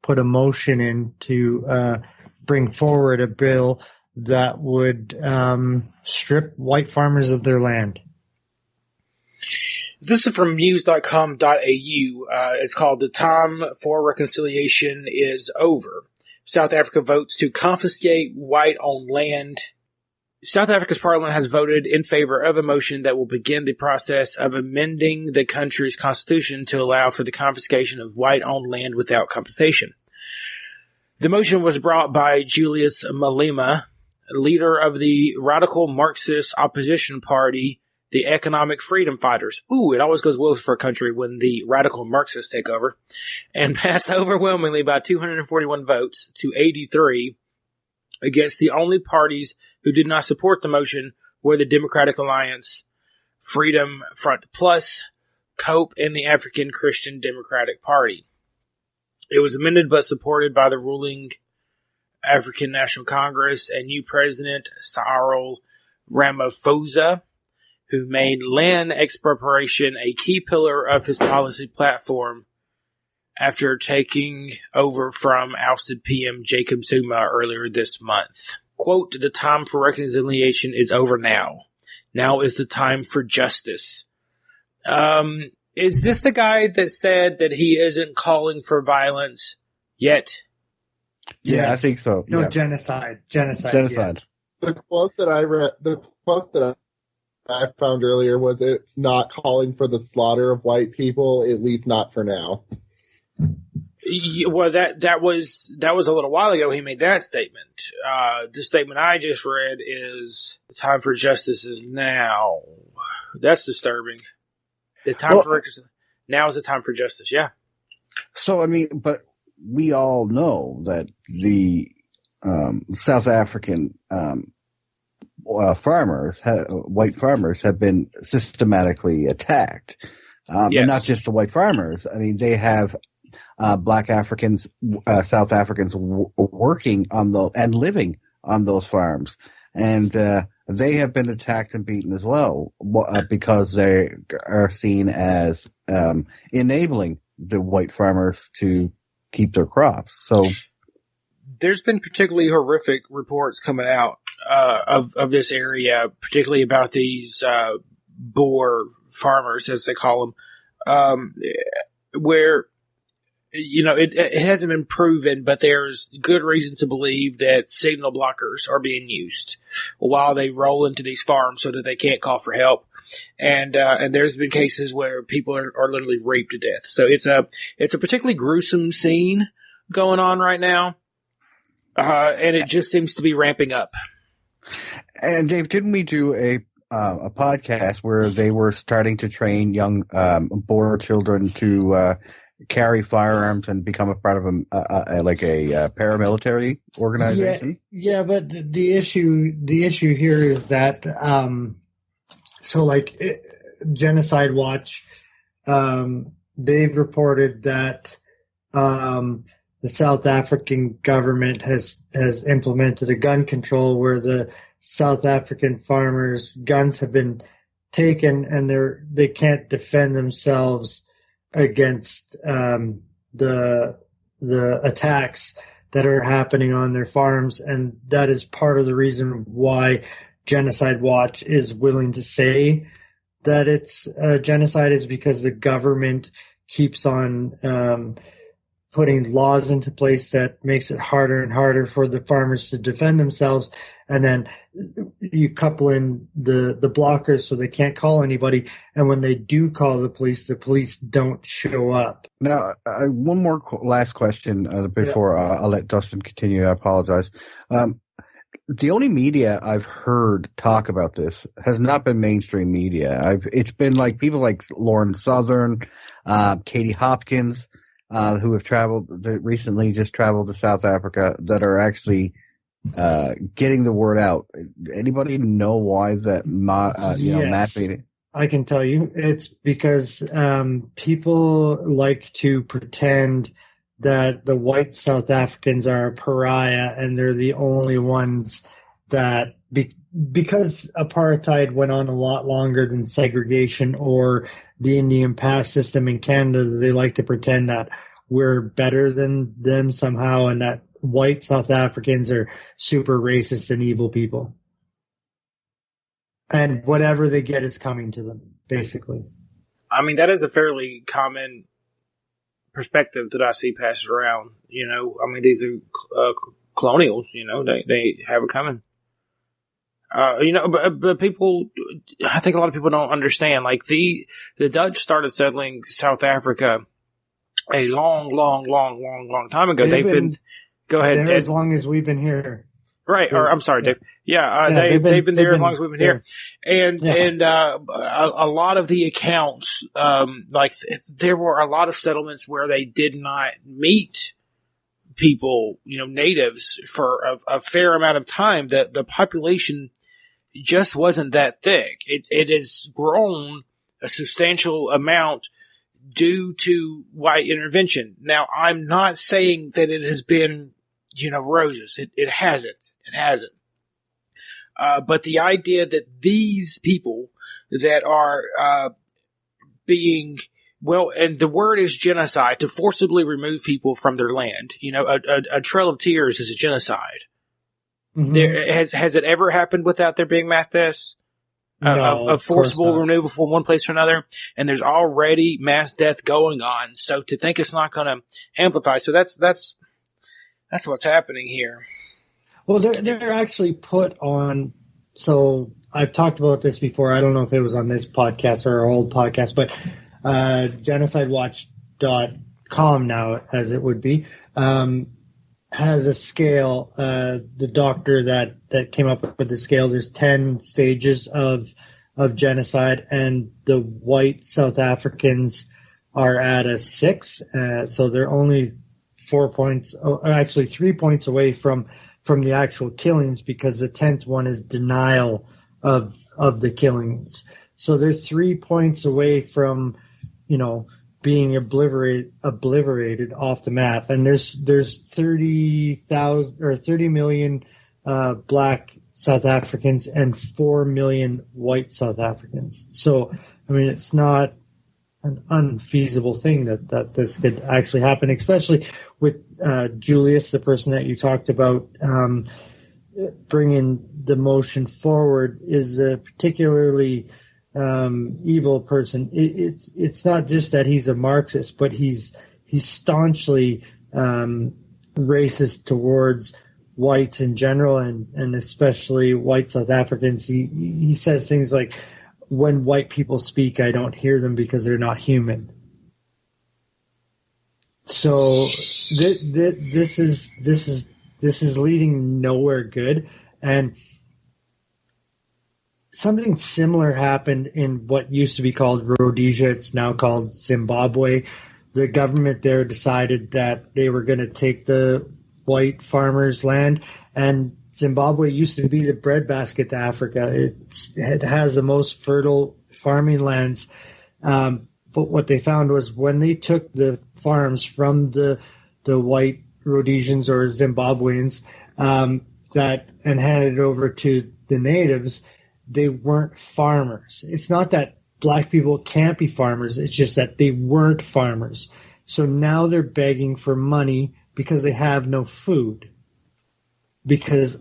put a motion in to bring forward a bill that would strip white farmers of their land. This is from news.com.au. It's called "The Time for Reconciliation is Over." South Africa votes to confiscate white-owned land. South Africa's parliament has voted in favor of a motion that will begin the process of amending the country's constitution to allow for the confiscation of white-owned land without compensation. The motion was brought by Julius Malema, leader of the radical Marxist opposition party, the Economic Freedom Fighters. Ooh, it always goes well for a country when the radical Marxists take over. And passed overwhelmingly by 241 votes to 83 against the only parties who did not support the motion were the Democratic Alliance, Freedom Front Plus, COPE, and the African Christian Democratic Party. It was amended but supported by the ruling African National Congress and new President Cyril Ramaphosa, who made land expropriation a key pillar of his policy platform after taking over from ousted PM Jacob Zuma earlier this month. Quote, the time for reconciliation is over now. Now is the time for justice. Is this the guy that said that he isn't calling for violence yet? Yeah, I think so. No, yeah. genocide. Yeah. The quote that I found earlier was it's not calling for the slaughter of white people, at least not for now. Well, that was a little while ago he made that statement. The statement I just read is the time for justice is now. That's disturbing. Now is the time for justice, yeah. So, I mean, but we all know that the South African farmers, white farmers, have been systematically attacked. Yes. But not just the white farmers. I mean, they have black Africans, South Africans working on and living on those farms. And they have been attacked and beaten as well because they are seen as enabling the white farmers to keep their crops. So there's been particularly horrific reports coming out of this area, particularly about these Boer farmers, as they call them, where it hasn't been proven, but there's good reason to believe that signal blockers are being used while they roll into these farms so that they can't call for help. And there's been cases where people are literally raped to death. So it's a particularly gruesome scene going on right now. And it just seems to be ramping up. And Dave, didn't we do a podcast where they were starting to train young Boer children to carry firearms and become a part of a paramilitary organization? Yeah, but the issue here is that Genocide Watch, they've reported that the South African government has implemented a gun control where the South African farmers' guns have been taken and they can't defend themselves against the attacks that are happening on their farms, and that is part of the reason why Genocide Watch is willing to say that it's genocide, is because the government keeps on putting laws into place that makes it harder and harder for the farmers to defend themselves. And then you couple in the blockers so they can't call anybody. And when they do call the police don't show up. Now, one more last question before I'll let Dustin continue. I apologize. The only media I've heard talk about this has not been mainstream media. It's been like people like Lauren Southern, Katie Hopkins, who have recently just traveled to South Africa, that are actually getting the word out. Anybody know why that Matt made it? I can tell you. It's because people like to pretend that the white South Africans are a pariah and they're the only ones that because apartheid went on a lot longer than segregation or the Indian pass system in Canada, they like to pretend that we're better than them somehow and that white South Africans are super racist and evil people. And whatever they get is coming to them, basically. I mean, that is a fairly common perspective that I see passed around. I mean, these are colonials, they have it coming. But people, I think a lot of people don't understand. Like the Dutch started settling South Africa a long time ago. They've been go ahead. As long as we've been here. Right. Or I'm sorry, Dave. Yeah. They've been there as long as we've been here. And a lot of the accounts, there were a lot of settlements where they did not meet people, natives for a fair amount of time. That the population just wasn't that thick. It has grown a substantial amount due to white intervention. Now, I'm not saying that it has been, roses. It hasn't. It hasn't. But the idea that these people that are being Well, and the word is genocide, to forcibly remove people from their land. You know, a Trail of Tears is a genocide. Mm-hmm. Has it ever happened without there being mass deaths? No, Of forcible removal from one place to another, and there's already mass death going on. So to think it's not going to amplify, so that's what's happening here. Well, they're actually put on. So I've talked about this before. I don't know if it was on this podcast or our old podcast, but genocidewatch.com now, as it would be, has a scale. The doctor that came up with the scale, there's 10 stages of genocide, and the white South Africans are at a 6. So they're only 4 points, actually 3 points away from the actual killings, because the 10th one is denial of the killings. So they're 3 points away from, being obliterated off the map. And there's 30,000 or 30 million black South Africans and 4 million white South Africans. So, I mean, it's not an unfeasible thing that this could actually happen, especially with Julius, the person that you talked about, bringing the motion forward, is a particularly evil person. It's not just that he's a Marxist, but he's staunchly racist towards whites in general, and especially white South Africans. He says things like, "When white people speak, I don't hear them because they're not human." So this is leading nowhere good. And something similar happened in what used to be called Rhodesia. It's now called Zimbabwe. The government there decided that they were going to take the white farmers' land, and Zimbabwe used to be the breadbasket to Africa. It has the most fertile farming lands. But what they found was, when they took the farms from the white Rhodesians or Zimbabweans and handed it over to the natives, they weren't farmers. It's not that black people can't be farmers. It's just that they weren't farmers. So now they're begging for money because they have no food, because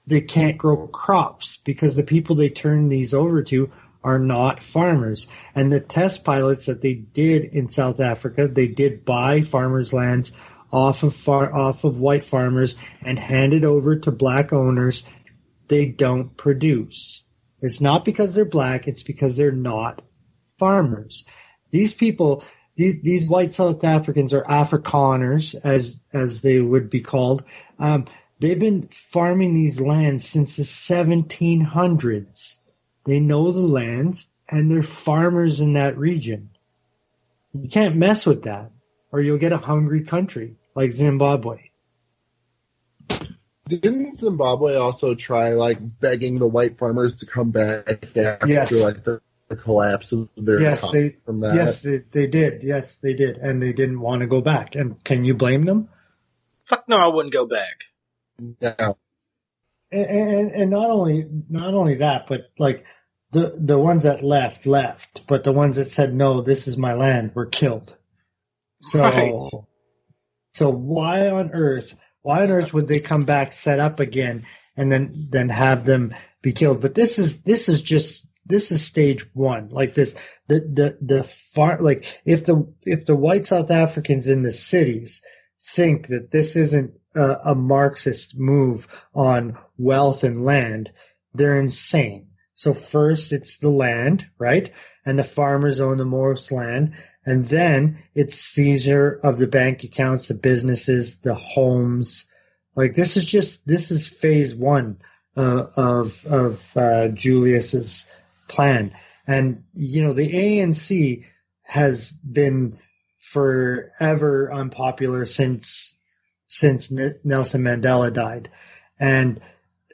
they can't grow crops, because the people they turn these over to are not farmers. And the test pilots that they did in South Africa, they did buy farmers' lands off of white farmers and hand it over to black owners. They don't produce. It's not because they're black, it's because they're not farmers. These people, these white South Africans, are Afrikaners, as they would be called. They've been farming these lands since the 1700s. They know the lands, and they're farmers in that region. You can't mess with that, or you'll get a hungry country like Zimbabwe. Didn't Zimbabwe also try begging the white farmers to come back after the collapse of their economy from that? Yes, they did. Yes, they did, and they didn't want to go back. And can you blame them? Fuck no, I wouldn't go back. Yeah. And not only that, but the ones that left, but the ones that said no, this is my land, were killed. So, right. So why on earth would they come back, set up again, and then have them be killed? But this is stage one. If the white South Africans in the cities think that this isn't a Marxist move on wealth and land, they're insane. So first it's the land, right? And the farmers own the most land. And then it's seizure of the bank accounts, the businesses, the homes. This is phase one of Julius's plan. And, the ANC has been forever unpopular since Nelson Mandela died. And,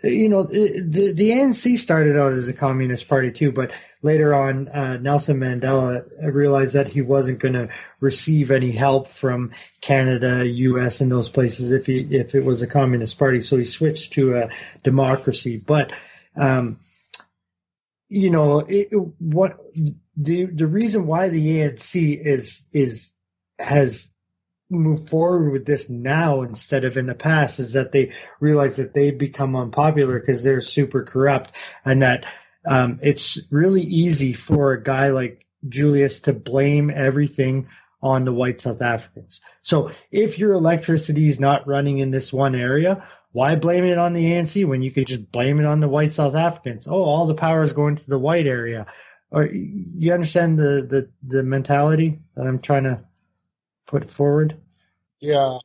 the ANC started out as a communist party too, but later on, Nelson Mandela realized that he wasn't going to receive any help from Canada, U.S., and those places if it was a communist party. So he switched to a democracy. But, what the reason why the ANC has moved forward with this now instead of in the past is that they realize that they've become unpopular because they're super corrupt, and that it's really easy for a guy like Julius to blame everything on the white South Africans. So if your electricity is not running in this one area, why blame it on the ANC when you could just blame it on the white South Africans? Oh, all the power is going to the white area. Or you understand the mentality that I'm trying to put forward? Yeah.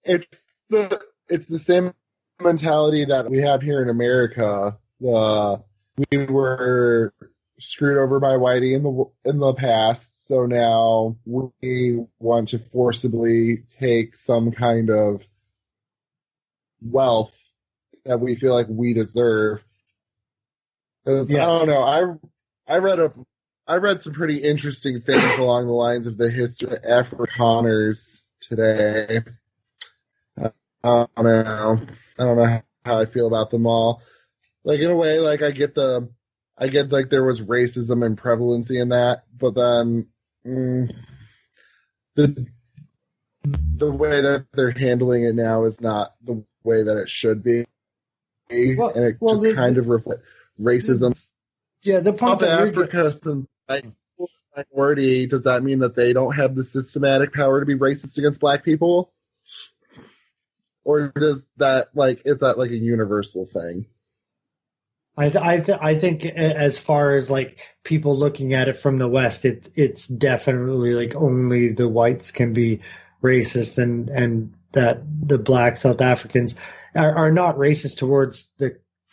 It's the same mentality that we have here in America. We were screwed over by whitey in the past, so now we want to forcibly take some kind of wealth that we feel like we deserve. Yes. I don't know. I read some pretty interesting things along the lines of the history of Afrikaners today. I don't know how I feel about them all. Like, in a way, like I get like there was racism and prevalency in that, but then the way that they're handling it now is not the way that it should be, and it just kind of reflects racism. Yeah, the point South Africa, since minority, does that mean that they don't have the systematic power to be racist against black people? Or does that, like, is that like a universal thing? I think as far as like people looking at it from the West, it's definitely like only the whites can be racist, and that the black South Africans are not racist towards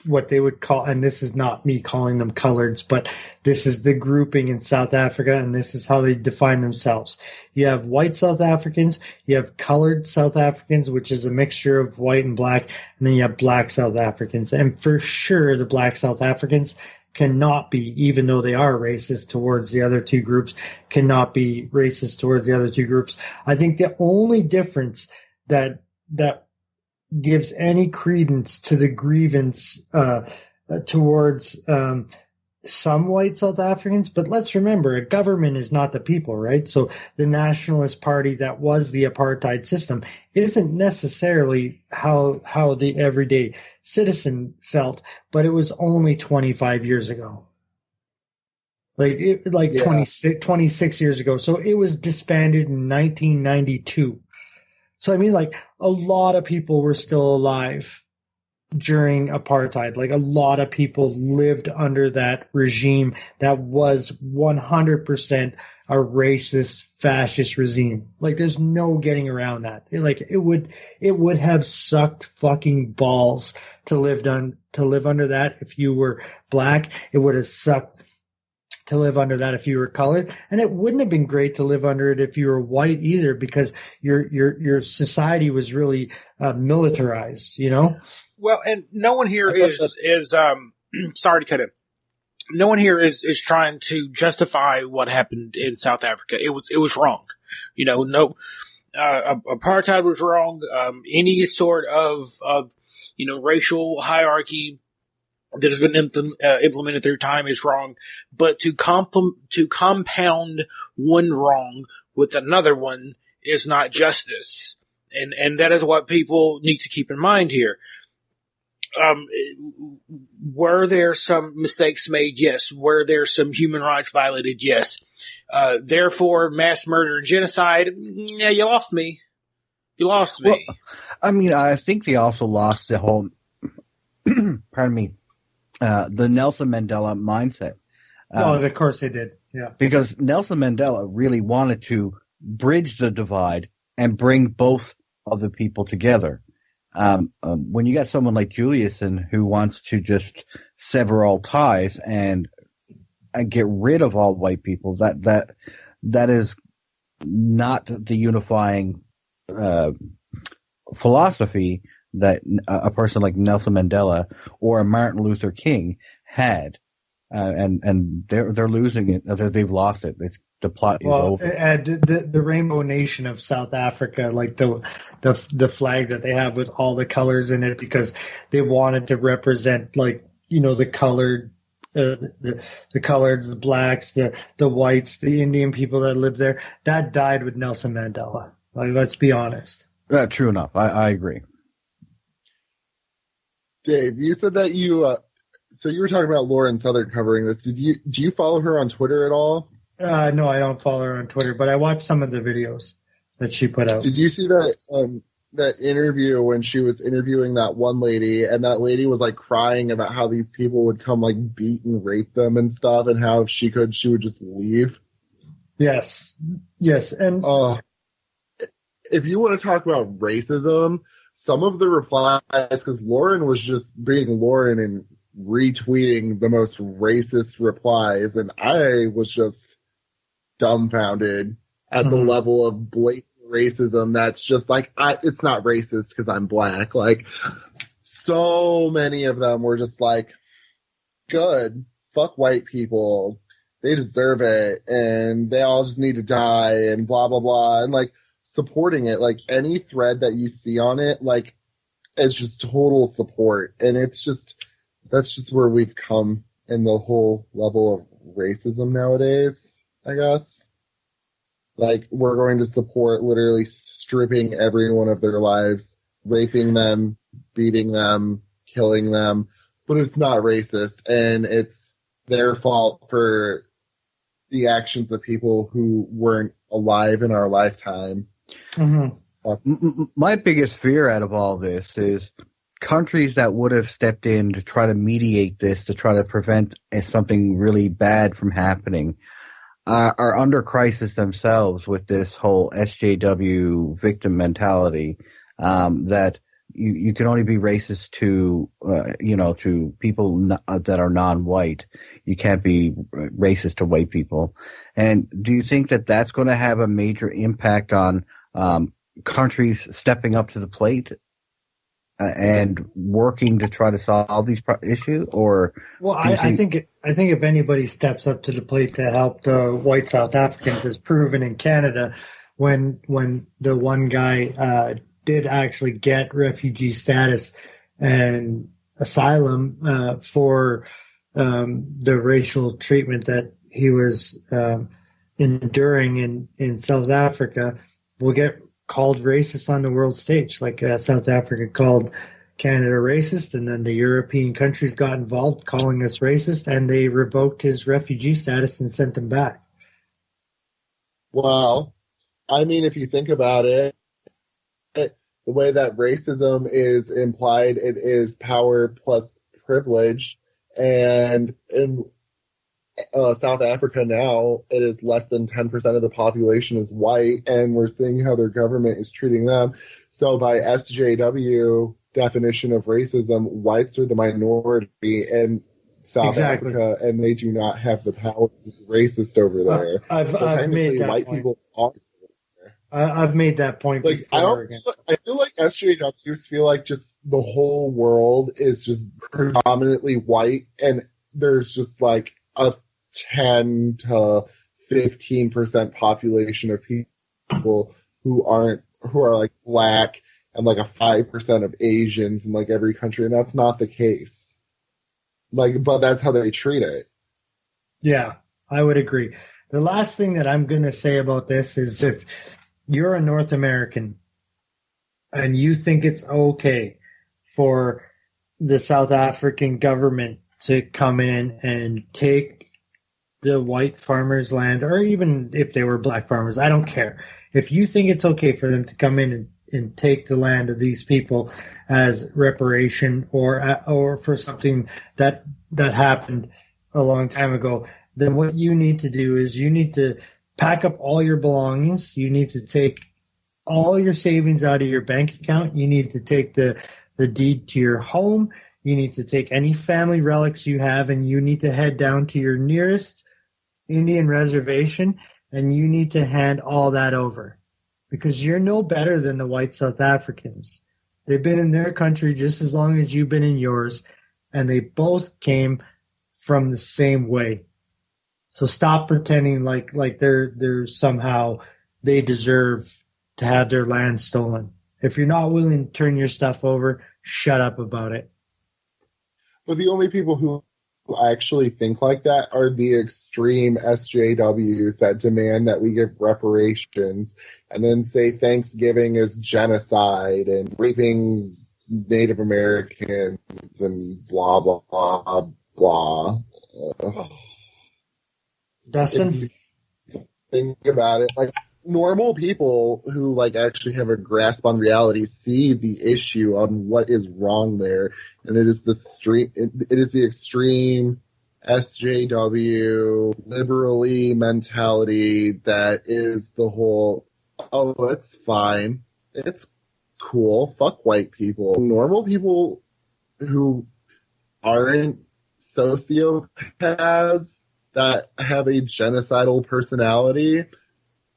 what they would call, and this is not me calling them coloreds, but this is the grouping in South Africa, and this is how they define themselves. You have white South Africans, you have colored South Africans, which is a mixture of white and black, and then you have black South Africans. And for sure, the black South Africans cannot be, even though they are racist towards the other two groups, cannot be racist towards the other two groups. I think the only difference that gives any credence to the grievance towards some white South Africans. But let's remember, a government is not the people, right? So the Nationalist Party that was the apartheid system isn't necessarily how the everyday citizen felt, but it was only 25 years ago. 26 years ago. So it was disbanded in 1992. So, I mean, like, a lot of people were still alive during apartheid. Like, a lot of people lived under that regime that was 100% a racist, fascist regime. Like, there's no getting around that. It would have sucked fucking balls to live under that if you were black. It would have sucked to live under that if you were colored, and it wouldn't have been great to live under it if you were white either, because your society was really militarized, you know. Well, and no one here is sorry to cut in. No one here is trying to justify what happened in South Africa. It was wrong, you know. No, apartheid was wrong. Any sort of racial hierarchy that has been implemented through time is wrong, but to compound one wrong with another one is not justice, and that is what people need to keep in mind here. Were there some mistakes made? Yes. Were there some human rights violated? Yes. Therefore, mass murder and genocide? Yeah, you lost me. Well, I mean, I think they also lost the whole. Pardon me. The Nelson Mandela mindset. Of course they did. Yeah. Because Nelson Mandela really wanted to bridge the divide and bring both of the people together. When you got someone like Juliuson who wants to just sever all ties and get rid of all white people, that is not the unifying philosophy that a person like Nelson Mandela or Martin Luther King had, and they're losing it. They've lost it. The plot is over. The Rainbow Nation of South Africa, like the flag that they have with all the colors in it, because they wanted to represent, like, the colored the coloreds, the blacks, the whites, the Indian people that lived there, that died with Nelson Mandela. Like, let's be honest. True enough. I agree. Dave, you said that so you were talking about Lauren Southern covering this. Do you follow her on Twitter at all? No, I don't follow her on Twitter, but I watched some of the videos that she put out. Did you see that interview when she was interviewing that one lady, and that lady was like crying about how these people would come like beat and rape them and stuff, and how if she would just leave? Yes. And if you want to talk about racism, some of the replies, because Lauren was just being Lauren and retweeting the most racist replies, and I was just dumbfounded at the level of blatant racism that's just like, it's not racist because I'm black. Like, so many of them were just like, good, fuck white people, they deserve it, and they all just need to die, and blah, blah, blah, and like, supporting it. Like, any thread that you see on it, like, it's just total support, and that's just where we've come in the whole level of racism nowadays, I guess. Like, we're going to support literally stripping everyone of their lives, raping them, beating them, killing them, but it's not racist, and it's their fault for the actions of people who weren't alive in our lifetime. My biggest fear out of all this is countries that would have stepped in to try to mediate this, to try to prevent something really bad from happening, are under crisis themselves with this whole SJW victim mentality, that you can only be racist to people that are non-white. You can't be racist to white people. And do you think that that's going to have a major impact on countries stepping up to the plate and working to try to solve these issues? Or I think if anybody steps up to the plate to help the white South Africans, as proven in Canada, when the one guy did actually get refugee status and asylum for the racial treatment that he was enduring in South Africa, will get called racist on the world stage. Like South Africa called Canada racist, and then the European countries got involved calling us racist, and they revoked his refugee status and sent him back. Well, I mean, if you think about it, the way that racism is implied, it is power plus privilege, and in South Africa now, it is less than 10% of the population is white, and we're seeing how their government is treating them. So by SJW definition of racism, whites are the minority in South Africa, and they do not have the power to be racist over there. I've made that white point. People are. I've made that point like, before. I feel like SJWs feel like just the whole world is just predominantly white, and there's just like a 10 to 15% population of people who are like black, and like a 5% of Asians in like every country, and that's not the case. Like, but that's how they treat it. Yeah, I would agree. The last thing that I'm going to say about this is, if you're a North American and you think it's okay for the South African government to come in and take the white farmers' land, or even if they were black farmers, I don't care. If you think it's okay for them to come in and take the land of these people as reparation or for something that happened a long time ago, then what you need to do is you need to pack up all your belongings. You need to take all your savings out of your bank account. You need to take the deed to your home. You need to take any family relics you have, and you need to head down to your nearest Indian reservation, and you need to hand all that over, because you're no better than the white South Africans. They've been in their country just as long as you've been in yours, and they both came from the same way. So stop pretending like they're somehow they deserve to have their land stolen. If you're not willing to turn your stuff over, shut up about it. But the only people who actually think like that are the extreme SJWs that demand that we give reparations and then say Thanksgiving is genocide and raping Native Americans and blah, blah, blah, blah. Dustin? Think about it. Like, normal people who, like, actually have a grasp on reality see the issue on what is wrong there. And it is the extreme SJW, liberally mentality that is the whole, oh, it's fine. It's cool. Fuck white people. Normal people who aren't sociopaths that have a genocidal personality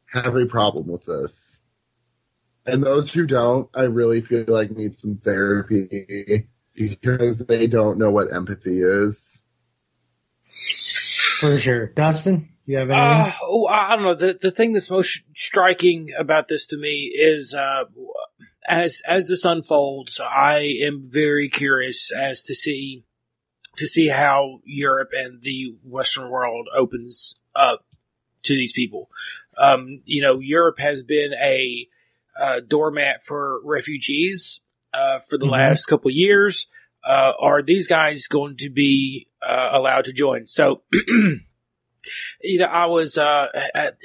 have a problem with this. And those who don't, I really feel like need some therapy because they don't know what empathy is. For sure. Dustin, do you have anything? I don't know. The thing that's most striking about this to me is as this unfolds, I am very curious as to see how Europe and the Western world opens up to these people. Europe has been a doormat for refugees for the last couple of years. Are these guys going to be allowed to join? So, I was at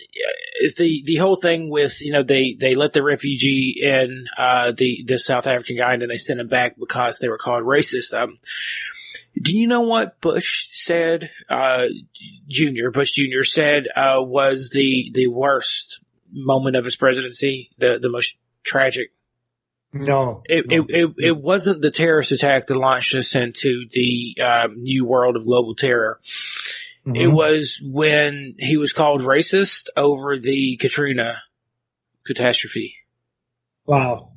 the whole thing with they let the refugee in, the South African guy, and then they sent him back because they were called racist. Do you know what Bush said? Bush Jr. said was the worst moment of his presidency, the most tragic. No, it wasn't the terrorist attack that launched us into the new world of global terror. Mm-hmm. It was when he was called racist over the Katrina catastrophe. Wow.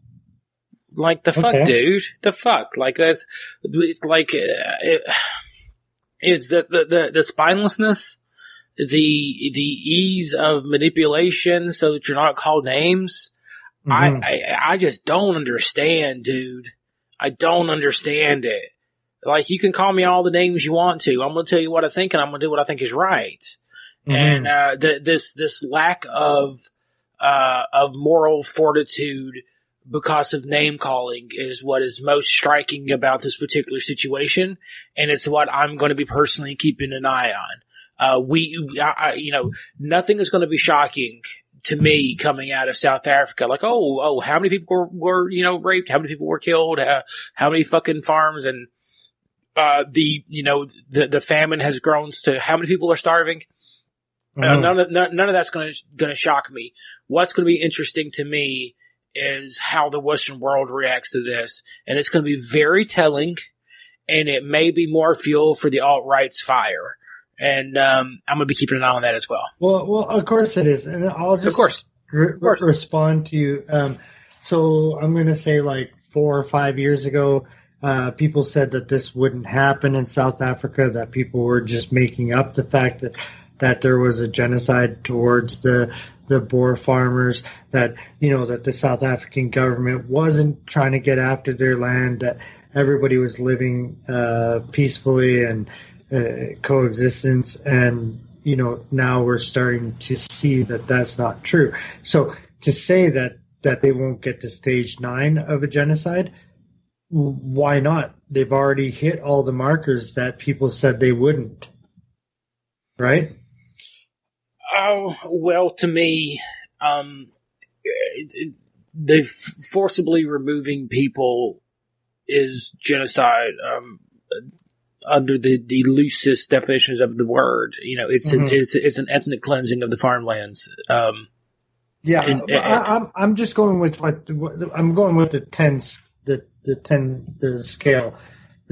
Like, the fuck, dude? The fuck? Like, that's, like, it's the spinelessness, the ease of manipulation so that you're not called names. Mm-hmm. I just don't understand, dude. I don't understand it. Like, you can call me all the names you want to. I'm going to tell you what I think, and I'm going to do what I think is right. Mm-hmm. And, this lack of moral fortitude because of name calling is what is most striking about this particular situation, and it's what I'm going to be personally keeping an eye on. Nothing is going to be shocking to me coming out of South Africa. Like, how many people were raped? How many people were killed? How many fucking farms and the famine has grown to how many people are starving? Mm-hmm. None of that's going to shock me. What's going to be interesting to me is how the Western world reacts to this. And it's going to be very telling, and it may be more fuel for the alt-right's fire. And I'm going to be keeping an eye on that as well. Well, of course it is. And I'll just respond to you. So I'm going to say, like, 4 or 5 years ago, people said that this wouldn't happen in South Africa, that people were just making up the fact that there was a genocide towards the Boer farmers, that the South African government wasn't trying to get after their land, that everybody was living peacefully and coexistence, and now we're starting to see that that's not true. So to say that they won't get to stage 9 of a genocide, why not? They've already hit all the markers that people said they wouldn't, right? Oh, well, to me, they forcibly removing people is genocide, under the loosest definitions of the word. It's an ethnic cleansing of the farmlands. I'm just going with I'm going with the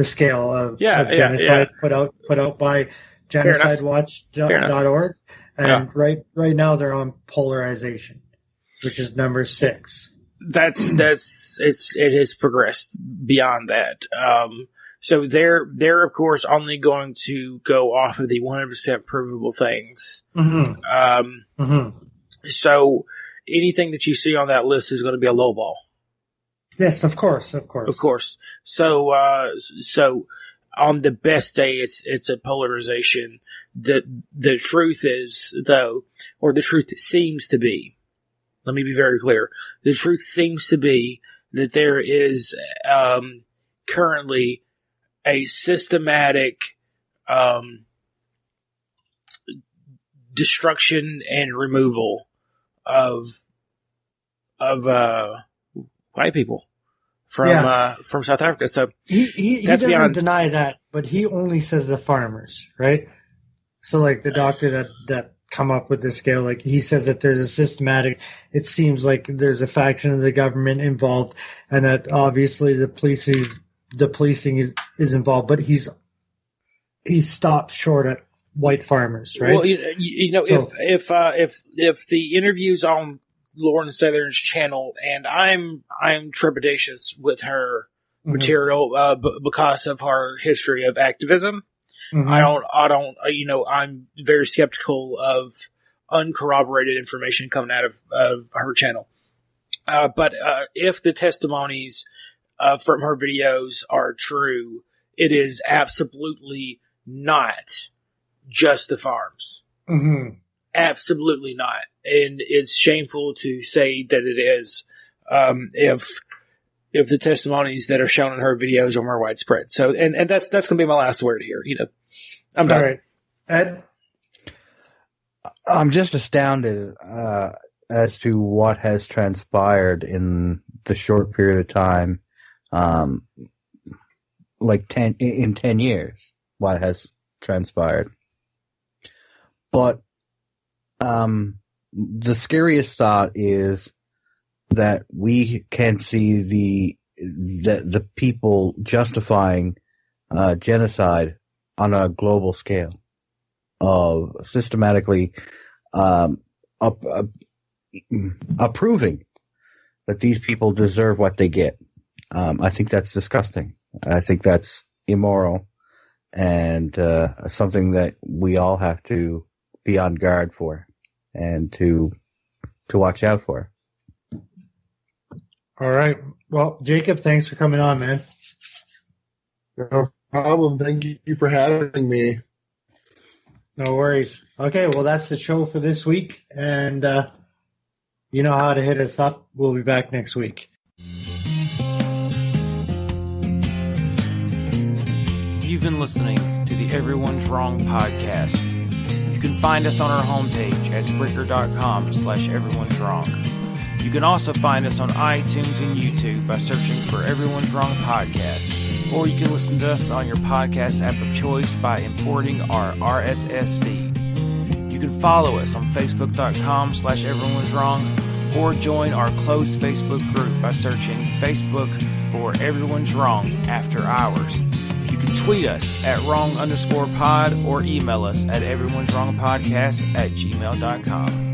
scale of genocide put out by genocidewatch.org. And right now they're on polarization, which is number 6. It has progressed beyond that. So they're of course only going to go off of the 100% provable things. Mm-hmm. So anything that you see on that list is going to be a lowball. Yes, of course. So on the best day, it's a polarization. The truth is, though, or the truth seems to be, let me be very clear, the truth seems to be that there is currently a systematic destruction and removal of white people from South Africa. So he doesn't deny that, but he only says the farmers, right? So like the doctor that come up with the scale, like he says that there's a systematic, it seems like there's a faction of the government involved, and that obviously the policing is involved, but he's stopped short at white farmers, right? Well, you know, so, if the interviews on Lauren Southern's channel, and I'm trepidatious with her material because of her history of activism. I don't, you know, I'm very skeptical of uncorroborated information coming out of her channel. But if the testimonies from her videos are true, it is absolutely not just the farms. Absolutely not. And it's shameful to say that it is, if the testimonies that are shown in her videos are more widespread. So, and that's going to be my last word here. You know, I'm done. All right. Ed? I'm just astounded, as to what has transpired in the short period of time, like 10 years, what has transpired. But, the scariest thought is that we can see the people justifying genocide on a global scale, of systematically approving that these people deserve what they get. I think that's disgusting. I think that's immoral, and something that we all have to be on guard for and to watch out for. All right. Well, Jacob, thanks for coming on, man. No problem. Thank you for having me. No worries. Okay, well, that's the show for this week, and you know how to hit us up. We'll be back next week. You've been listening to the Everyone's Wrong podcast. You can find us on our homepage at Spreaker.com/everyone'swrong. You can also find us on iTunes and YouTube by searching for Everyone's Wrong Podcast, or you can listen to us on your podcast app of choice by importing our RSS feed. You can follow us on Facebook.com/everyone'swrong, or join our closed Facebook group by searching Facebook for Everyone's Wrong After Hours. You can tweet us at wrong_pod or email us at everyone'swrongpodcast@gmail.com.